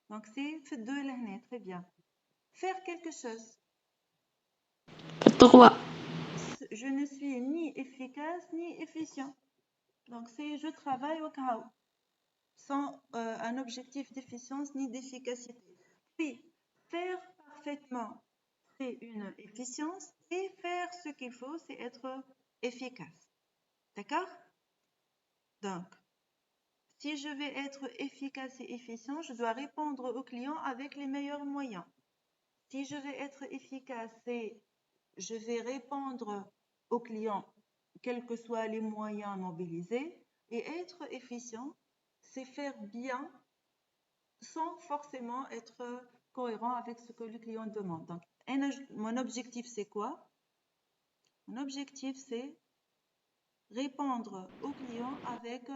Donc, c'est fait 2 l'année, très bien. Faire quelque chose. 3. Je ne suis ni efficace ni efficient. Donc, c'est je travaille au cas où, sans un objectif d'efficience ni d'efficacité. Puis, faire parfaitement, c'est une efficience et faire ce qu'il faut, c'est être efficace. D'accord? Donc, Si je vais être efficace et efficient, je dois répondre aux clients avec les meilleurs moyens. Si je vais être efficace et je vais répondre aux clients, quels que soient les moyens mobilisés, et être efficient, c'est faire bien sans forcément être cohérent avec ce que le client demande. Donc, mon objectif, c'est quoi? Mon objectif, c'est répondre aux clients avec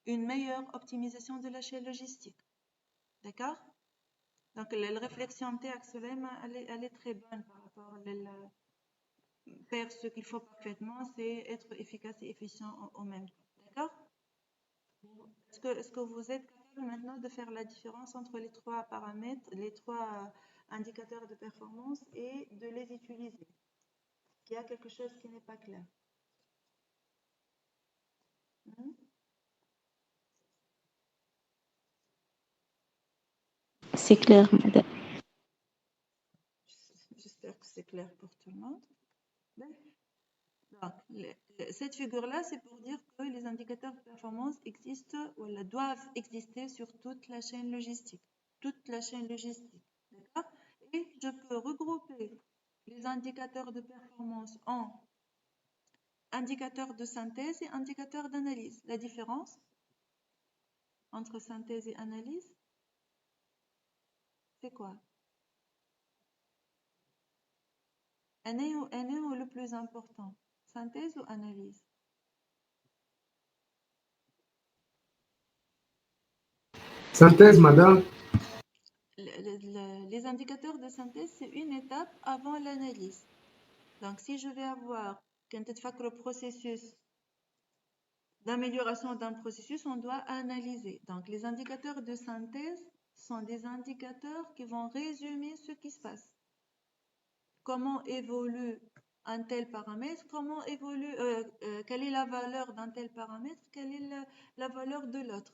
une meilleure optimisation de la chaîne logistique. D'accord? Donc, la réflexion elle est très bonne par rapport à faire ce qu'il faut parfaitement, c'est être efficace et efficient en même temps. D'accord? Est-ce que vous êtes capable maintenant de faire la différence entre les trois paramètres, les trois indicateurs de performance et de les utiliser? Il y a quelque chose qui n'est pas clair. C'est clair, madame. J'espère que c'est clair pour tout le monde. Donc, cette figure-là, c'est pour dire que les indicateurs de performance existent ou doivent exister sur toute la chaîne logistique. Toute la chaîne logistique. D'accord? Et je peux regrouper les indicateurs de performance en indicateurs de synthèse et indicateurs d'analyse. La différence entre synthèse et analyse, c'est quoi? Un est le plus important? Synthèse ou analyse? Synthèse, madame. Les indicateurs de synthèse, c'est une étape avant l'analyse. Donc, si je vais avoir le processus d'amélioration d'un processus, on doit analyser. Donc, les indicateurs de synthèse sont des indicateurs qui vont résumer ce qui se passe. Comment évolue un tel paramètre, quelle est la valeur d'un tel paramètre, quelle est la valeur de l'autre.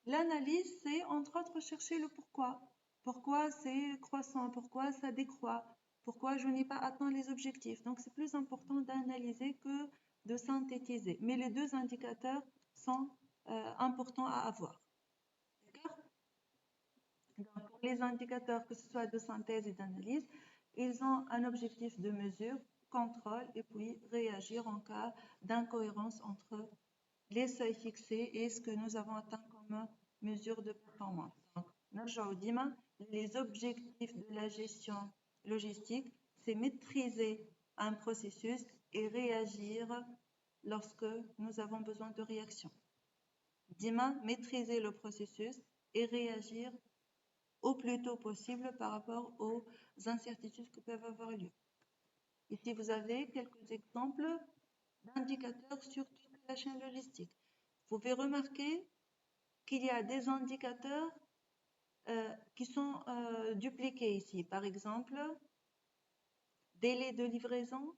L'analyse, c'est entre autres chercher le pourquoi. Pourquoi c'est croissant, pourquoi ça décroît, pourquoi je n'ai pas atteint les objectifs. Donc, c'est plus important d'analyser que de synthétiser. Mais les deux indicateurs sont importants à avoir. D'accord? Donc, pour les indicateurs, que ce soit de synthèse et d'analyse, ils ont un objectif de mesure, contrôle et puis réagir en cas d'incohérence entre les seuils fixés et ce que nous avons atteint comme mesure de performance. Donc, les objectifs de la gestion logistique, c'est maîtriser un processus et réagir lorsque nous avons besoin de réaction. Dima, maîtriser le processus et réagir au plus tôt possible par rapport aux incertitudes qui peuvent avoir lieu. Ici, vous avez quelques exemples d'indicateurs sur toute la chaîne logistique. Vous pouvez remarquer qu'il y a des indicateurs qui sont dupliqués ici. Par exemple, délai de livraison,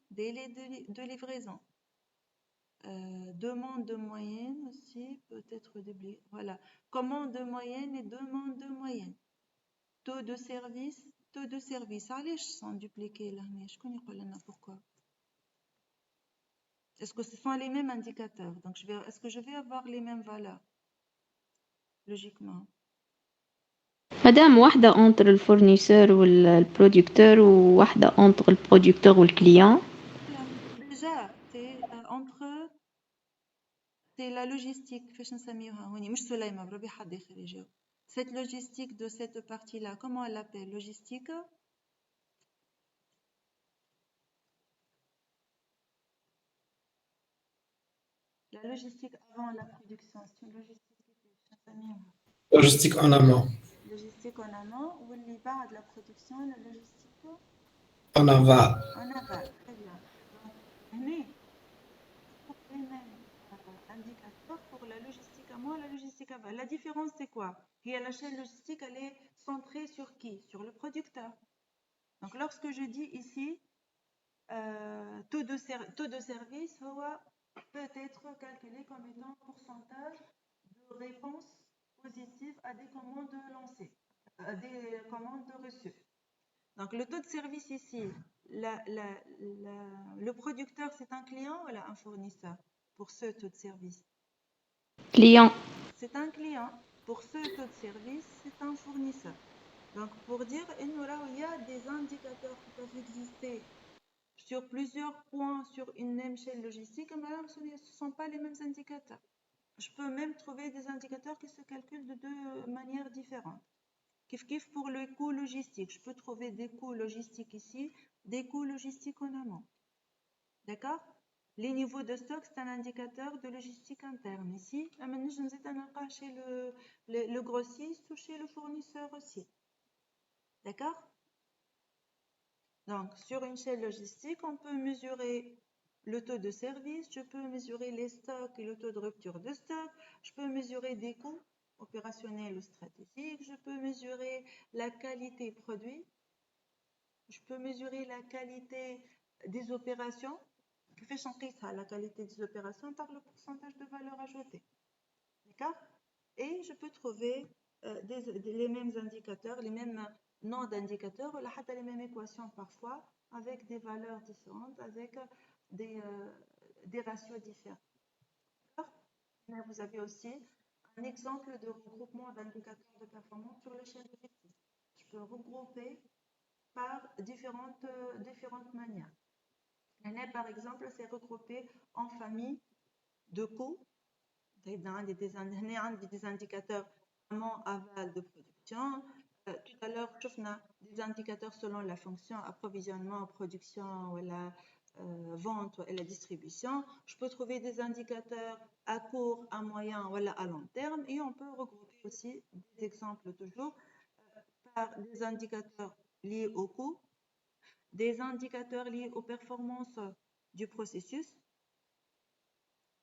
demande de moyenne aussi peut être doublé. Voilà. Commande de moyenne et demande de moyenne. Taux de service. Allez, sont dupliqués là, mais je connais pas pourquoi. Est-ce que ce sont les mêmes indicateurs? Donc, est-ce que je vais avoir les mêmes valeurs? Logiquement. Madame, واحدة entre le fournisseur ou le producteur ou واحدة entre le producteur ou le client. Déjà, c'est entre c'est la logistique. Cette logistique de cette partie-là, comment elle l'appelle? Logistique? La logistique avant la production, c'est une logistique Logistique en amont. Logistique en amont, ou les barres de la production, la logistique En aval. en aval, très bien. Donc, les mêmes indicateurs pour la logistique amont et la logistique aval. La différence, c'est quoi? La chaîne logistique, elle est centrée sur qui? Sur le producteur. Donc, lorsque je dis ici, taux de service peut être calculé comme étant un pourcentage de réponse positive à des commandes lancées, à des commandes reçues. Donc, le taux de service ici, le producteur, c'est un client ou un fournisseur pour ce taux de service? Client. C'est un client. Pour ce taux de service, c'est un fournisseur. Donc, pour dire, il y a des indicateurs qui peuvent exister sur plusieurs points sur une même chaîne logistique, mais ce ne sont pas les mêmes indicateurs. Je peux même trouver des indicateurs qui se calculent de deux manières différentes. Kif pour le coût logistique, je peux trouver des coûts logistiques ici, des coûts logistiques en amont. D'accord? Les niveaux de stock, c'est un indicateur de logistique interne. Ici, je vous ai chez le grossiste ou chez le fournisseur aussi. D'accord? Donc, sur une chaîne logistique, on peut mesurer le taux de service, je peux mesurer les stocks et le taux de rupture de stock, je peux mesurer des coûts opérationnels ou stratégiques, je peux mesurer la qualité produit, je peux mesurer la qualité des opérations. Que fait changer ça, la qualité des opérations par le pourcentage de valeur ajoutée. D'accord? Et je peux trouver les mêmes indicateurs, les mêmes noms d'indicateurs, les mêmes équations parfois, avec des valeurs différentes, avec des ratios différents. Mais vous avez aussi un exemple de regroupement d'indicateurs de performance sur le chaîne logistique. Je peux regrouper par différentes manières. Par exemple, c'est regroupé en famille de coûts. Des indicateurs amont-aval de production. Tout à l'heure, on a des indicateurs selon la fonction approvisionnement, production, ou la vente et la distribution. Je peux trouver des indicateurs à court, à moyen ou à long terme. Et on peut regrouper aussi des exemples toujours par des indicateurs liés au coût, des indicateurs liés aux performances du processus,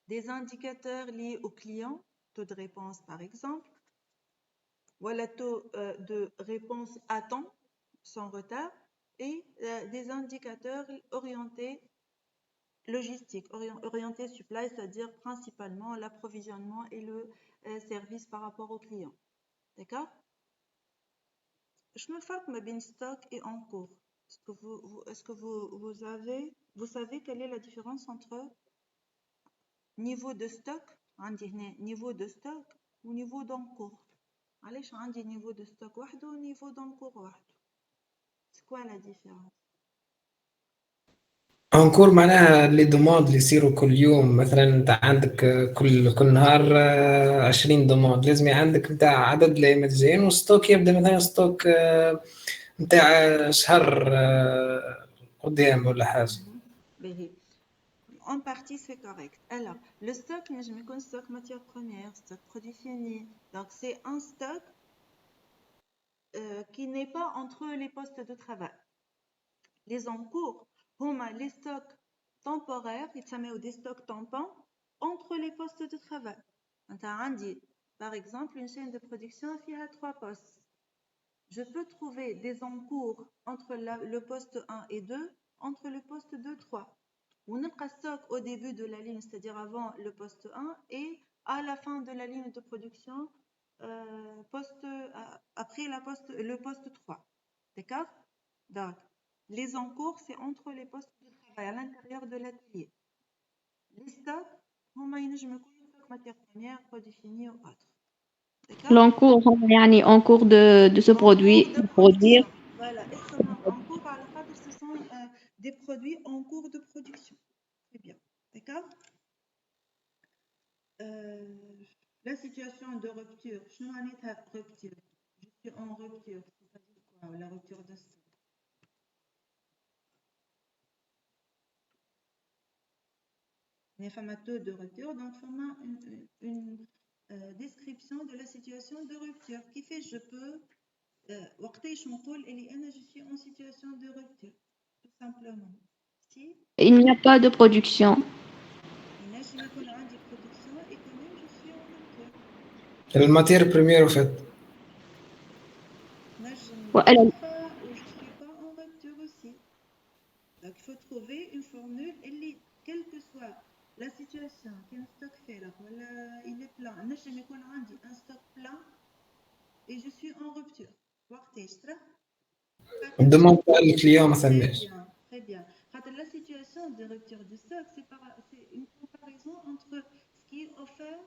des indicateurs liés au client, taux de réponse par exemple, voilà taux de réponse à temps, sans retard, et des indicateurs orientés logistique, orientés supply, c'est-à-dire principalement l'approvisionnement et le service par rapport au client. D'accord? Je me fais ma bin stock et en cours. Est-ce que vous savez quelle est la différence entre niveau de stock, niveau de stock ou niveau d'encours? علاش عندي niveau de stock واحد و niveau d'encours واحد؟ C'est quoi la différence? انكور معناها لي دوموند اللي يصيروا كل يوم، مثلا انت عندك كل نهار 20 دوموند، لازم عندك نتاع عدد الايام الجايين، والستوك يبدا مثلا ستوك نتاع شهر قدام ولا حاجه. En partie, c'est correct. Alors, le stock, je me connais stock matière première, stock produit fini. Donc, c'est un stock qui n'est pas entre les postes de travail. Les encours, les stocks temporaires, ils s'appellent des stocks tampons entre les postes de travail. Par exemple, une chaîne de production qui a 3 postes. Je peux trouver des encours entre le poste 1 et 2, entre le poste 2 et 3. On a un stock au début de la ligne, c'est-à-dire avant le poste 1, et à la fin de la ligne de production, après le poste 3. D'accord? Donc, les encours, c'est entre les postes de travail, à l'intérieur de l'atelier. Les stocks, je me connais stock matière première, produit fini ou autre. L'encours, en cours de ce produit, de produire. Voilà, en cours, ce sont des produits en cours de production. Très bien, d'accord? La situation de rupture, je suis en état de rupture. Je suis en rupture, c'est-à-dire quoi? La rupture de stock. Il y a un taux de rupture, donc une description de la situation de rupture qui fait je peux je suis en situation de rupture, tout simplement. Si Il n'y a pas de production. il n'y a pas de production et quand même je suis en rupture. الماتير بريمير وفات. Je ne suis pas en rupture aussi. Donc il faut trouver une formule, quelle que soit la situation, qu'un stock fait là, voilà, il est plein. Un stock plein et je suis en rupture. الدوموند تاع الكليون ما سماش. Très bien. La situation de rupture de stock, c'est une comparaison entre ce qui est offert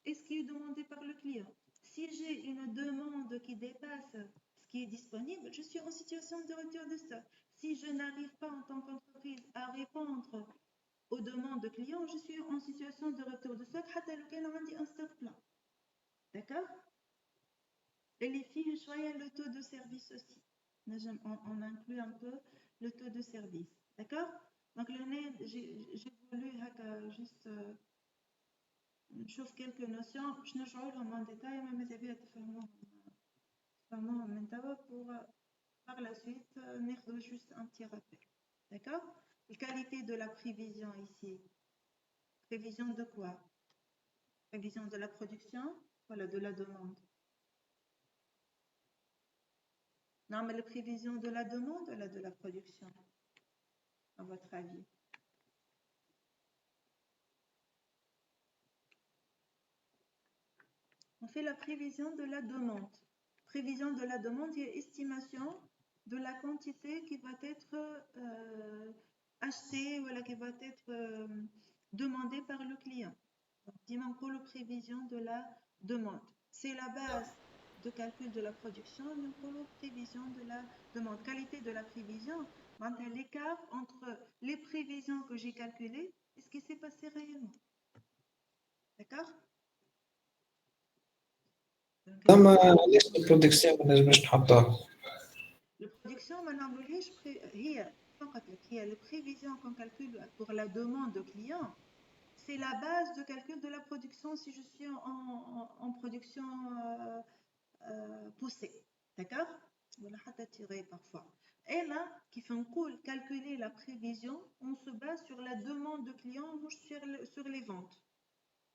et ce qui est demandé par le client. Si j'ai une demande qui dépasse ce qui est disponible, je suis en situation de rupture de stock. Si je n'arrive pas en tant qu'entreprise à répondre aux demandes de clients, je suis en situation de rupture de stock, حتى لو كان عندي un stock plein. D'accord? Et les filles, choisissent le taux de service aussi. On inclut un peu le taux de service. D'accord? Donc, j'ai voulu juste نشوف quelques notions. Je ne vais pas en détail, mais ماذا بيا تفهموهم من توا pour par la suite ناخذ juste un petit rappel. D'accord? La qualité de la prévision ici. Prévision de quoi? Prévision de la production, voilà, de la demande. Non, mais la prévision de la demande, là, de la production, à votre avis. On fait la prévision de la demande. Prévision de la demande, il y a estimation de la quantité qui va être achetée, voilà, qui va être demandée par le client. Donc, dis-moi pour la prévision de la demande. C'est la base de calcul de la production, mais pour la prévision de la demande. Qualité de la prévision, l'écart entre les prévisions que j'ai calculées et ce qui s'est passé réellement. D'accord? أما علاش البرودكسيون ما نجمش نحطوها؟ البرودكسيون ما نعملوهاش هي فقط هي البريفيزيون qu'on calcule pour la demande au client. C'est la base de calcul de la production si je suis en production poussée. D'accord? Voilà, حتى tirer parfois. Et là, qui fait cool, calculer la prévision, on se base sur la demande de client ou sur les ventes.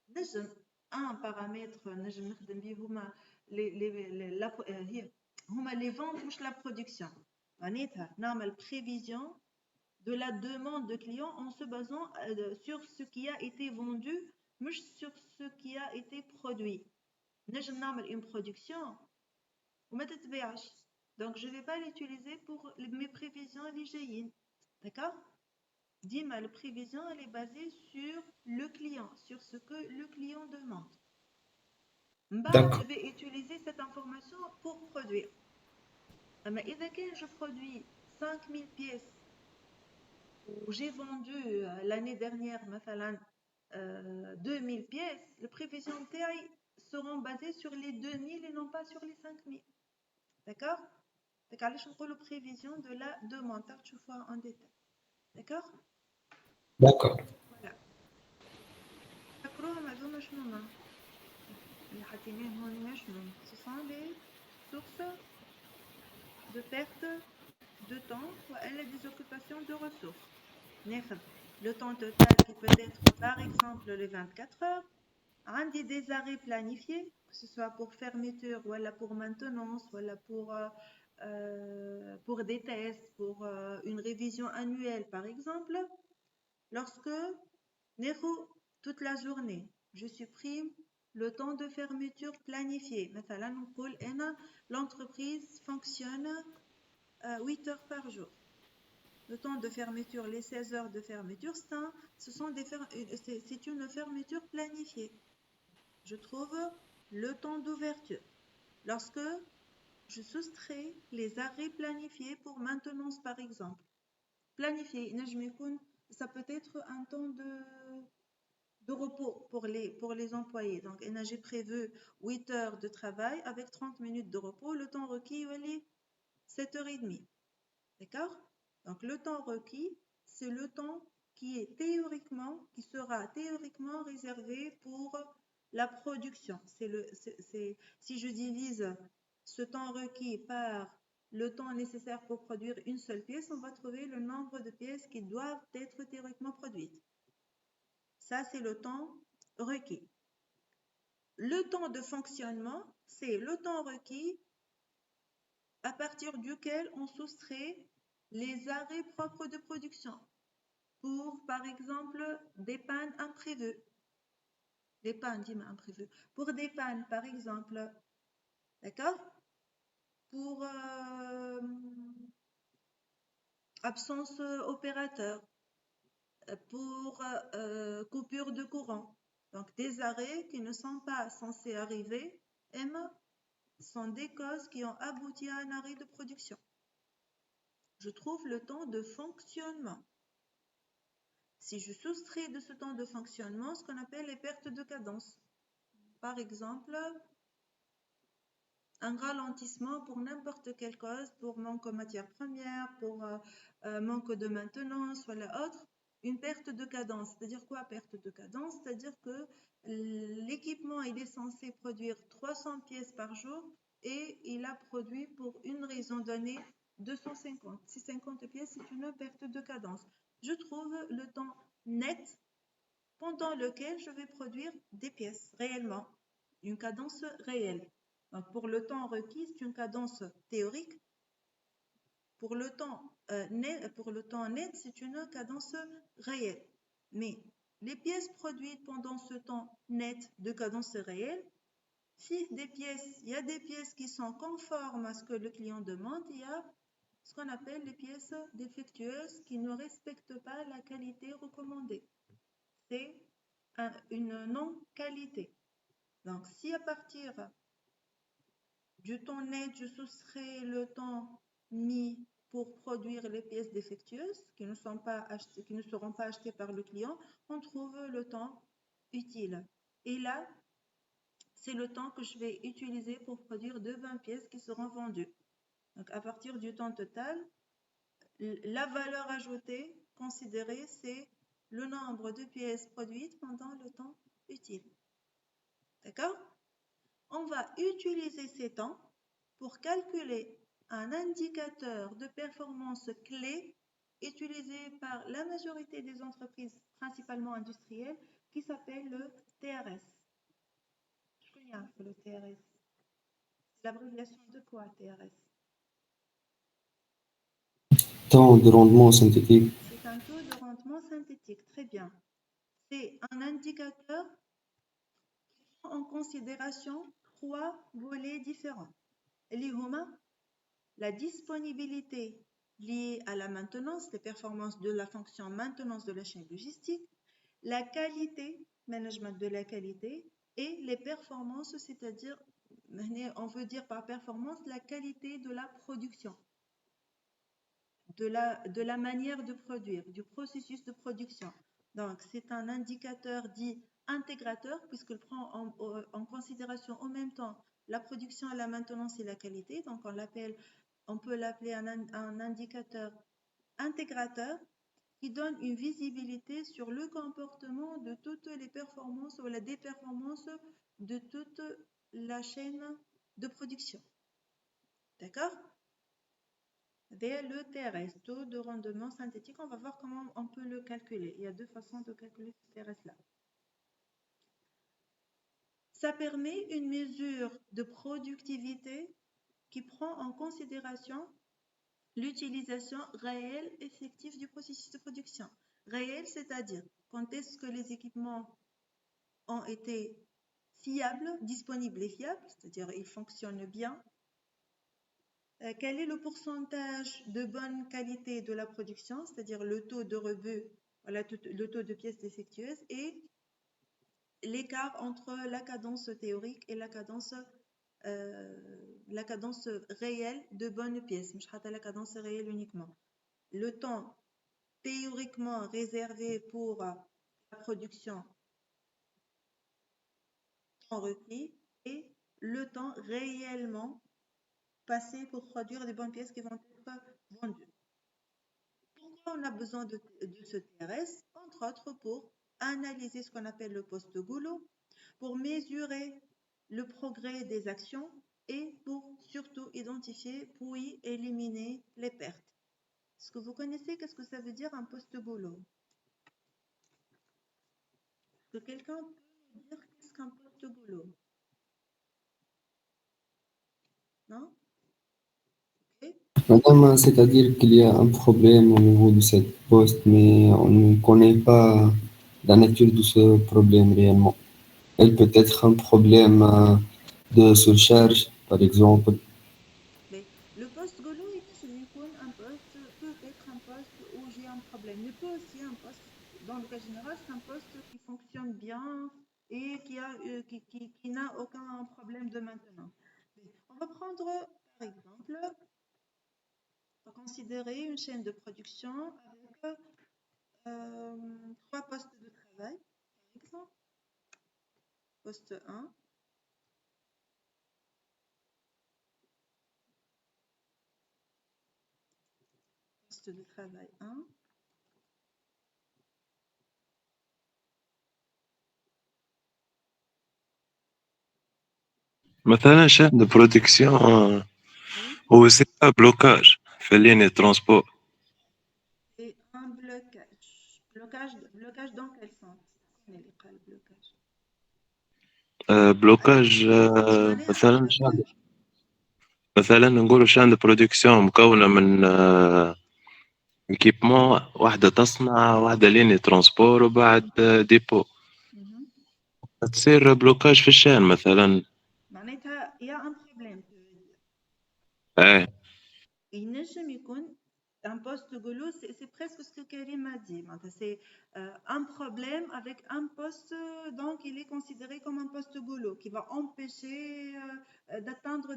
Déjà, un paramètre, نجم نخدم بيه هما les ventes ou la production. معناتها نعمل prévision de la demande de client en se basant sur ce qui a été vendu, مش sur ce qui a été produit. نجم نعمل une production وما تتباعش. Donc je ne vais pas l'utiliser pour mes prévisions اللي جايين. D'accord? Dima, la prévision, elle est basée sur le client, sur ce que le client demande. Je vais utiliser cette information pour produire. Mais si je produis 5000 pièces, ou j'ai vendu l'année dernière, 2000 pièces, les prévisions seront basées sur les 2000 et non pas sur les 5000. D'accord? Donc, je vais la prévision de la demande. Tu vois en détail. D'accord? D'accord. Voilà. فكروهم هذوما شنو اللي حاطينهم هون شنو ce sont les sources de perte de temps ولا des occupations de ressources. ناخذ le temps total qui peut être par exemple les 24 heures عندي des arrêts planifiés que ce soit pour fermeture ou pour maintenance ou pour des tests pour une révision annuelle par exemple. Lorsque toute la journée, je supprime le temps de fermeture planifié. مثلا نقول l'entreprise fonctionne 8 heures par jour. Le temps de fermeture, les 16 heures de fermeture, c'est une fermeture planifiée. Je trouve le temps d'ouverture. Lorsque je soustrais les arrêts planifiés pour maintenance par exemple. Planifié, ça peut être un temps de repos pour les employés. Donc, j'ai prévu 8 heures de travail avec 30 minutes de repos. Le temps requis, est 7h30. D'accord? Donc, le temps requis, c'est le temps qui sera théoriquement réservé pour la production. Si je divise ce temps requis par le temps nécessaire pour produire une seule pièce, on va trouver le nombre de pièces qui doivent être théoriquement produites. Ça, c'est le temps requis. Le temps de fonctionnement, c'est le temps requis à partir duquel on soustrait les arrêts propres de production pour, par exemple, des pannes imprévues. Des pannes, dis-moi imprévues. Pour des pannes, par exemple, d'accord? Pour absence opérateur, pour coupure de courant. Donc, des arrêts qui ne sont pas censés arriver, M, sont des causes qui ont abouti à un arrêt de production. Je trouve le temps de fonctionnement. Si je soustrais de ce temps de fonctionnement ce qu'on appelle les pertes de cadence, par exemple, un ralentissement pour n'importe quelle cause, pour manque de matière première, pour manque de maintenance, voilà autre, une perte de cadence. C'est-à-dire quoi, perte de cadence? C'est-à-dire que l'équipement, il est censé produire 300 pièces par jour et il a produit pour une raison donnée 250. Si 50 pièces, c'est une perte de cadence. Je trouve le temps net pendant lequel je vais produire des pièces réellement, une cadence réelle. Donc, pour le temps requis, c'est une cadence théorique. Pour le temps net, c'est une cadence réelle. Mais les pièces produites pendant ce temps net de cadence réelle, si il y a des pièces qui sont conformes à ce que le client demande, il y a ce qu'on appelle les pièces défectueuses qui ne respectent pas la qualité recommandée. C'est une non-qualité. Donc, si à partir du temps net, je soustrais le temps mis pour produire les pièces défectueuses qui ne seront pas achetées par le client, on trouve le temps utile. Et là, c'est le temps que je vais utiliser pour produire 20 pièces qui seront vendues. Donc, à partir du temps total, la valeur ajoutée considérée, c'est le nombre de pièces produites pendant le temps utile. D'accord? On va utiliser ces temps pour calculer un indicateur de performance clé utilisé par la majorité des entreprises, principalement industrielles, qui s'appelle le TRS. Je connais un peu le TRS. C'est l'abréviation de quoi, TRS? Temps de rendement synthétique. C'est un taux de rendement synthétique, très bien. C'est un indicateur qui prend en considération 3 volets différents. La disponibilité liée à la maintenance, les performances de la fonction maintenance de la chaîne logistique, la qualité, management de la qualité, et les performances, c'est-à-dire, on veut dire par performance la qualité de la production, de la manière de produire, du processus de production. Donc, c'est un indicateur dit intégrateur, puisqu'il prend en considération en même temps la production, la maintenance et la qualité. Donc, on peut l'appeler un indicateur intégrateur qui donne une visibilité sur le comportement de toutes les performances ou la déperformance de toute la chaîne de production. D'accord? Dès le TRS, taux de rendement synthétique, on va voir comment on peut le calculer. Il y a 2 façons de calculer ce TRS-là. Ça permet une mesure de productivité qui prend en considération l'utilisation réelle effective du processus de production. Réel, c'est-à-dire quand est-ce que les équipements ont été fiables, disponibles et fiables, c'est-à-dire ils fonctionnent bien. Quel est le pourcentage de bonne qualité de la production, c'est-à-dire le taux de rebut, le taux de pièces défectueuses et l'écart entre la cadence théorique et la cadence réelle de bonnes pièces, la cadence réelle uniquement. Le temps théoriquement réservé pour la production en repli et le temps réellement passé pour produire des bonnes pièces qui vont être vendues. Pourquoi on a besoin de ce TRS? Entre autres pour analyser ce qu'on appelle le poste goulot, pour mesurer le progrès des actions et pour surtout identifier puis éliminer les pertes. Est-ce que vous connaissez qu'est-ce que ça veut dire un poste goulot? Est-ce que quelqu'un peut me dire qu'est-ce qu'un poste goulot? Non? Ok. Madame, c'est-à-dire qu'il y a un problème au niveau de cette poste, mais on ne connaît pas la nature de ce problème réellement. Elle peut être un problème de surcharge, par exemple. Mais le poste goulot, un poste peut être un poste où j'ai un problème, mais peut aussi un poste, dans le cas général, c'est un poste qui fonctionne bien, et qui n'a aucun problème de maintenance. On va prendre, par exemple, on va considérer une chaîne de production avec 3 postes de travail, par exemple. Poste 1, poste de travail 1, مثلا chaîne de production oui, هو سي با بلوكاج في اللين ترونسبور. et un blocage. Blocage dans quel sens? On est le blocage. بلوكاج مش معناها مثلا blocage. مثلا نقولوا شان برودكسيون مكونة من ايكيبمون، واحدة تصنع واحدة لين ترانسبور وبعد ديبو، Mhm. تصير بلوكاج في الشان مثلا. معناتها il y a un problème. ايه ينجم يكون un poste goulot, c'est presque ce que Karim a dit. C'est un problème avec un poste, donc il est considéré comme un poste goulot qui va empêcher d'atteindre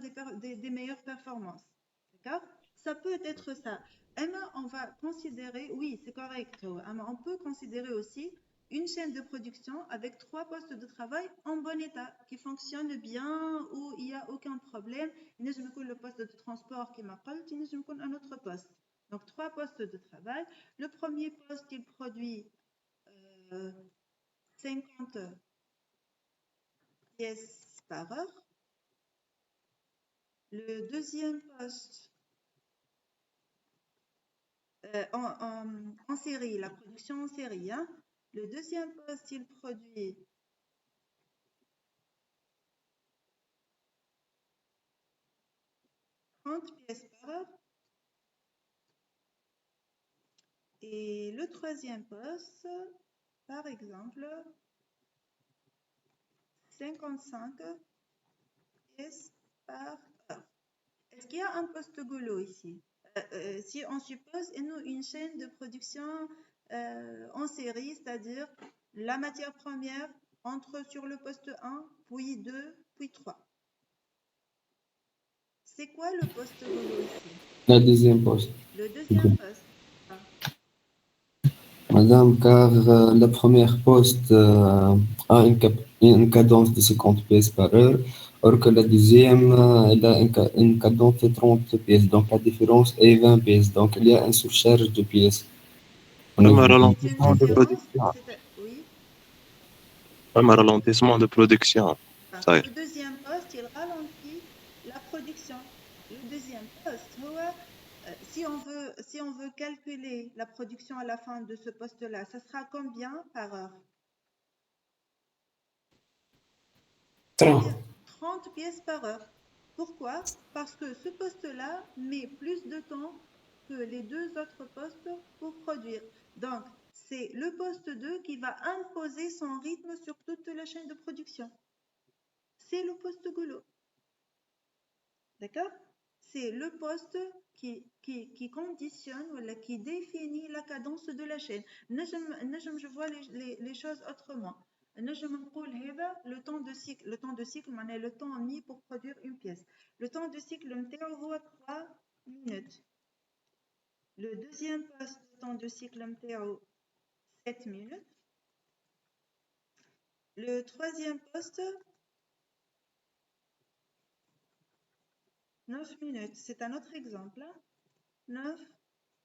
des meilleures performances. D'accord? Ça peut être ça. Emma, on va considérer, oui, c'est correct. Emma, on peut considérer aussi une chaîne de production avec 3 postes de travail en bon état, qui fonctionnent bien, où il n'y a aucun problème. Il y a le poste de transport qui m'a parlé, il y a un autre poste. Donc, 3 postes de travail. Le premier poste, il produit 50 pièces par heure. Le deuxième poste, en série, la production en série. Hein. Le deuxième poste, il produit 30 pièces par heure. Et le troisième poste, par exemple, 55 pièces par heure. Est-ce qu'il y a un poste goulot ici? Si on suppose une chaîne de production en série, c'est-à-dire la matière première entre sur le poste 1, puis 2, puis 3. C'est quoi le poste goulot ici? La deuxième poste. Le deuxième poste. Madame, car la première poste a une cadence de 50 pièces par heure, alors que la deuxième elle a une cadence de 30 pièces. Donc la différence est 20 pièces. Donc il y a une surcharge de pièces. au فما niveau du- C'est une رالونتيسمون دو différence. برودكسيون، Oui. فما رالونتيسمون دو برودكسيون صاير. Le deuxième poste, il ralentit la production. Le deuxième poste, si on veut calculer la production à la fin de ce poste-là, ça sera combien par heure? 30. 30 pièces par heure. Pourquoi? Parce que ce poste-là met plus de temps que les 2 autres postes pour produire. Donc, c'est le poste 2 qui va imposer son rythme sur toute la chaîne de production. C'est le poste goulot. D'accord? C'est le poste qui conditionne ou qui définit la cadence de la chaîne. Je vois les choses autrement. Le temps de cycle, le temps mis pour produire une pièce. Le temps de cycle, est 3 minutes. Le deuxième poste, le temps de cycle, est 7 minutes. Le troisième poste, 9 minutes. C'est un autre exemple. 9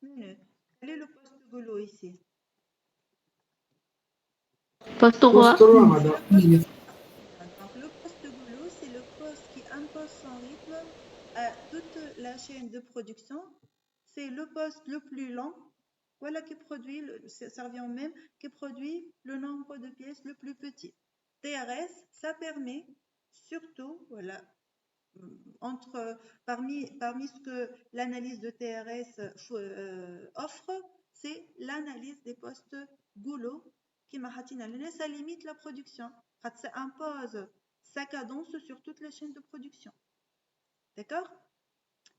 minutes. Quel est le poste goulot ici? Poste Poste 3. 3, madame. Donc, le poste goulot, c'est le poste qui impose son rythme à toute la chaîne de production. C'est le poste le plus lent, voilà qui produit, ça revient au même, qui produit le nombre de pièces le plus petit. TRS, ça permet surtout, voilà, parmi ce que l'analyse de TRS offre, c'est l'analyse des postes goulot qui ça limite la production. Ça impose sa cadence sur toute la chaîne de production. D'accord?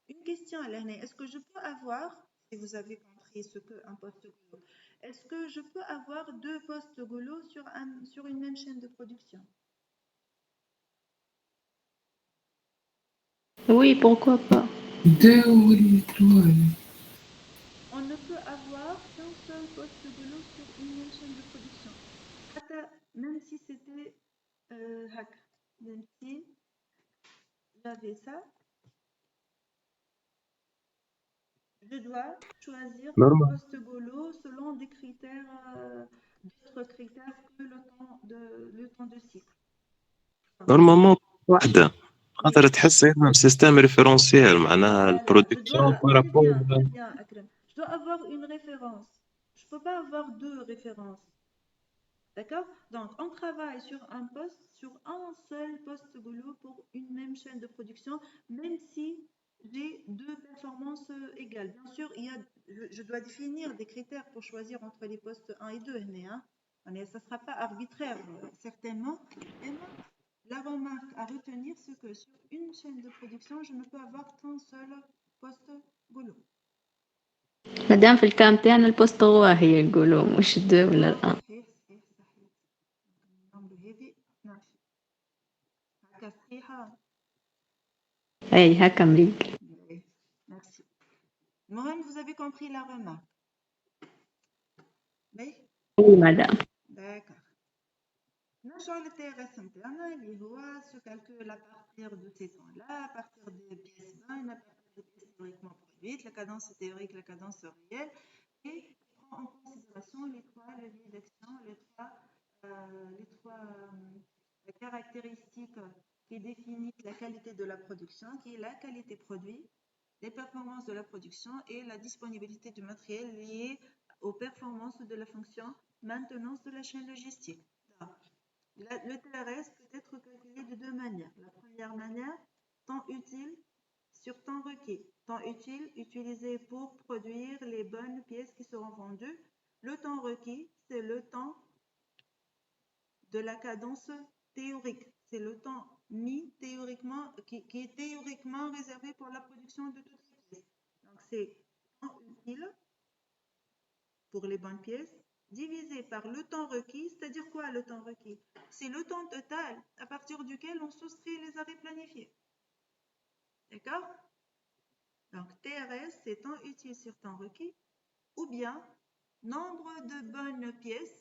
Une question à l'année. Est-ce que je peux avoir, si vous avez compris ce qu'est un poste goulot, est-ce que je peux avoir deux postes goulot sur une même chaîne de production? Oui, pourquoi pas. Deux ou les trois. On ne peut avoir qu'un seul poste goulot sur une même chaîne de production. Même si c'était hack, même si j'avais ça, je dois choisir un Normal. poste goulot selon des critères, d'autres critères que le temps de cycle. نورمالمون واحدة خاطر تحس عندنا سيستم ريفيرونسيال معناها Voilà, البرودكسيون بارابور. très bien, Akram. Je dois avoir une référence. Je ne peux pas avoir deux références. D'accord? Donc, on travaille sur un seul poste goulot pour une même chaîne de production, même si j'ai deux performances égales. Bien sûr, je dois définir des critères pour choisir entre les postes 1 et 2. Hein? Ça ne sera pas arbitraire, certainement. Et moi, la remarque à retenir, c'est que sur une chaîne de production, je ne peux avoir qu'un seul poste goulot. مادام في الكام تاعنا البوست هي يقولوا مش دو ولا الان. صحيح. النمرة هذه 12. هكا صحيحة. اي هكا مليق. Merci. Mohamed, vous avez compris la remarque? Oui? Oui, madame. D'accord. نرجع للتيارس نتاعنا اللي هو se calcule à partir de ces temps-là, à partir des pièces bonnes, à partir des pièces théoriquement produites, la cadence théorique, la cadence réelle, et prend en considération les trois leviers d'action, les trois caractéristiques qui définissent la qualité de la production, qui est la qualité produit, les performances de la production et la disponibilité du matériel liée aux performances de la fonction maintenance de la chaîne logistique. Le TRS peut être calculé de deux manières. La première manière, temps utile sur temps requis. Temps utile utilisé pour produire les bonnes pièces qui seront vendues. Le temps requis, c'est le temps de la cadence théorique. C'est le temps mis théoriquement, qui est théoriquement réservé pour la production de toutes les pièces. Donc, c'est temps utile pour les bonnes pièces divisé par le temps requis. C'est-à-dire quoi le temps requis? C'est le temps total à partir duquel on soustrait les arrêts planifiés. D'accord? Donc, TRS, c'est temps utile sur temps requis, ou bien nombre de bonnes pièces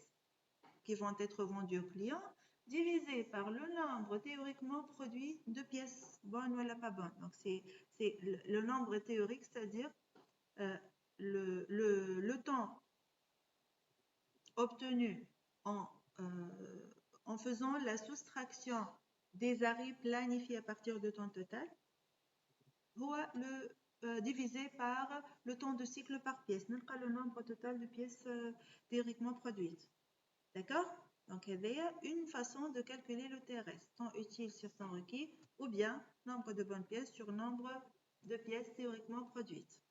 qui vont être vendues au client divisé par le nombre théoriquement produit de pièces bonnes ou pas bonnes. Donc, c'est le nombre théorique, c'est-à-dire le temps obtenu en faisant la soustraction des arrêts planifiés à partir du temps total, divisé par le temps de cycle par pièce. Nous avons le nombre total de pièces théoriquement produites. D'accord? Donc, il y a une façon de calculer le TRS, temps utile sur temps requis, ou bien nombre de bonnes pièces sur nombre de pièces théoriquement produites.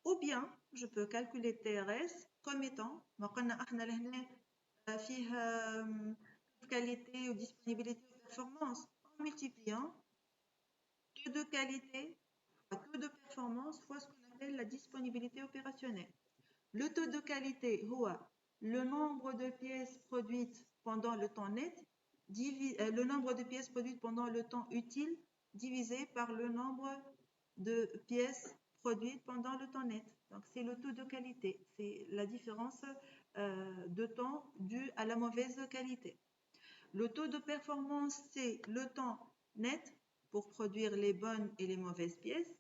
Ou bien, je peux calculer TRS comme étant, qualité ou disponibilité ou performance, en multipliant taux de qualité fois taux de performance fois ce qu'on appelle la disponibilité opérationnelle. Le taux de qualité, le nombre de pièces produites pendant le temps net, le nombre de pièces produites pendant le temps utile divisé par le nombre de pièces produites pendant le temps net. Donc, c'est le taux de qualité. C'est la différence de temps due à la mauvaise qualité. Le taux de performance, c'est le temps net pour produire les bonnes et les mauvaises pièces,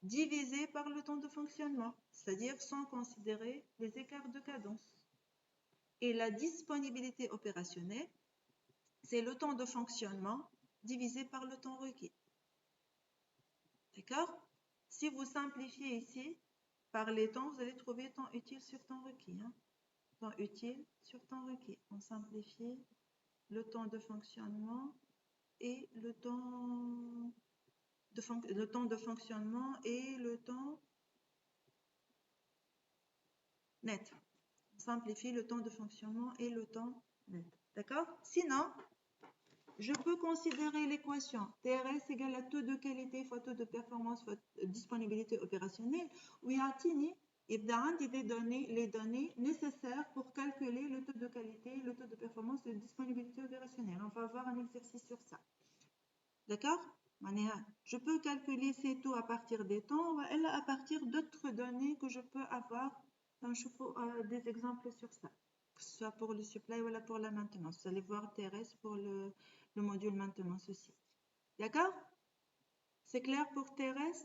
divisé par le temps de fonctionnement, c'est-à-dire sans considérer les écarts de cadence. Et la disponibilité opérationnelle, c'est le temps de fonctionnement divisé par le temps requis. D'accord? Si vous simplifiez ici, par les temps, vous allez trouver temps utile sur temps requis. Hein? Temps utile sur temps requis. On simplifie le temps de fonctionnement et le temps de fonctionnement et le temps net. On simplifie le temps de fonctionnement et le temps net. D'accord? Sinon, je peux considérer l'équation TRS égale à taux de qualité fois taux de performance fois disponibilité opérationnelle où il y a يبدا عندي les données nécessaires pour calculer le taux de qualité, le taux de performance et de disponibilité opérationnelle. On va avoir un exercice sur ça. D'accord? Je peux calculer ces taux à partir des temps ou à partir d'autres données que je peux avoir. Je fais des exemples sur ça, que ce soit pour le supply ou pour la maintenance. Vous allez voir TRS pour le module maintenance aussi. D'accord? C'est clair pour TRS?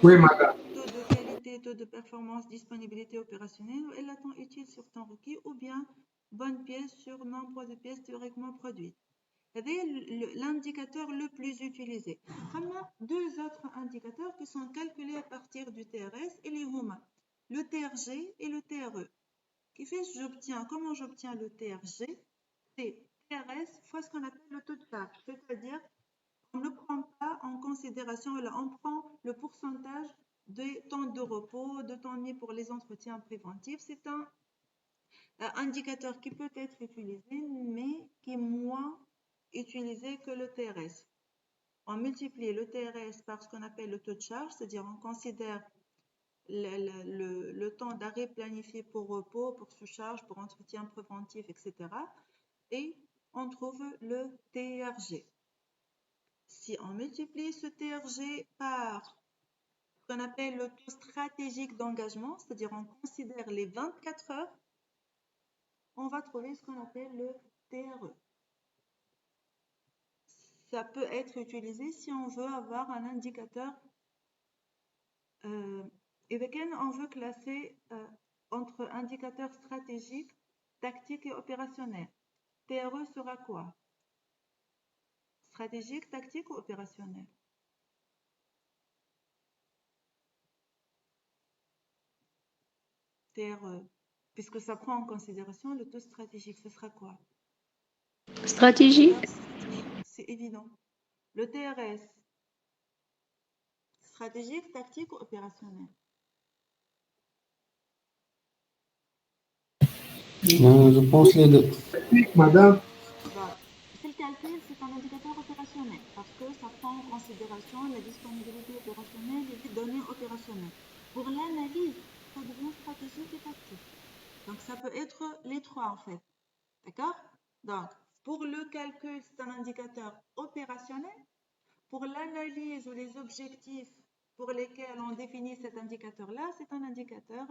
Oui, madame. Taux de qualité, taux de performance, disponibilité opérationnelle, et le temps utile sur temps requis, ou bien bonne pièce sur nombre de pièces théoriquement produites. C'est l'indicateur le plus utilisé. On a deux autres indicateurs qui sont calculés à partir du TRS et les HUMA, le TRG et le TRE. Comment j'obtiens le TRG? C'est TRS fois ce qu'on appelle le taux de charge, c'est-à-dire on ne prend pas en considération, on prend le pourcentage de temps de repos, de temps mis pour les entretiens préventifs. C'est un indicateur qui peut être utilisé, mais qui est moins utilisé que le TRS. On multiplie le TRS par ce qu'on appelle le taux de charge, c'est-à-dire on considère le temps d'arrêt planifié pour repos, pour sous-charge, pour entretien préventif, etc. Et on trouve le TRG. Si on multiplie ce TRG par ce qu'on appelle le taux stratégique d'engagement, c'est-à-dire on considère les 24 heures, on va trouver ce qu'on appelle le TRE. Ça peut être utilisé si on veut avoir un indicateur et on veut classer entre indicateurs stratégiques, tactiques et opérationnels. TRE sera quoi? Stratégique, tactique ou opérationnel? TRE, puisque ça prend en considération le taux stratégique, ce sera quoi? Stratégique. C'est évident. Le TRS, stratégique, tactique ou opérationnel? Je pense les deux. Technique, madame. C'est le calcul, c'est un indicateur opérationnel parce que ça prend en considération la disponibilité opérationnelle et les données opérationnelles. Pour l'analyse, ça devient stratégique et tactique. Donc, ça peut être les trois en fait. D'accord? Donc, pour le calcul, c'est un indicateur opérationnel. Pour l'analyse ou les objectifs pour lesquels on définit cet indicateur-là, c'est un indicateur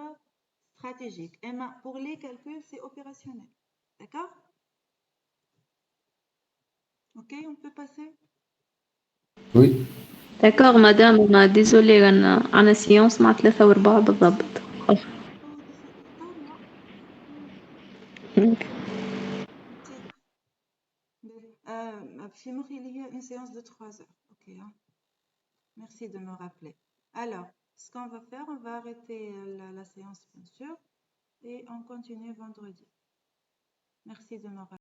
stratégique. Et pour les calculs, c'est opérationnel. D'accord? Ok, on peut passer? Oui. D'accord مدام désolé أنا سيونس مع 3 و4 بالضبط. في مخي اللي هي une séance de 3 heures. Ok, hein. Merci de me rappeler. Alors, ce qu'on va faire, on va arrêter la séance bien sûr et on continue vendredi. Merci de me rappeler.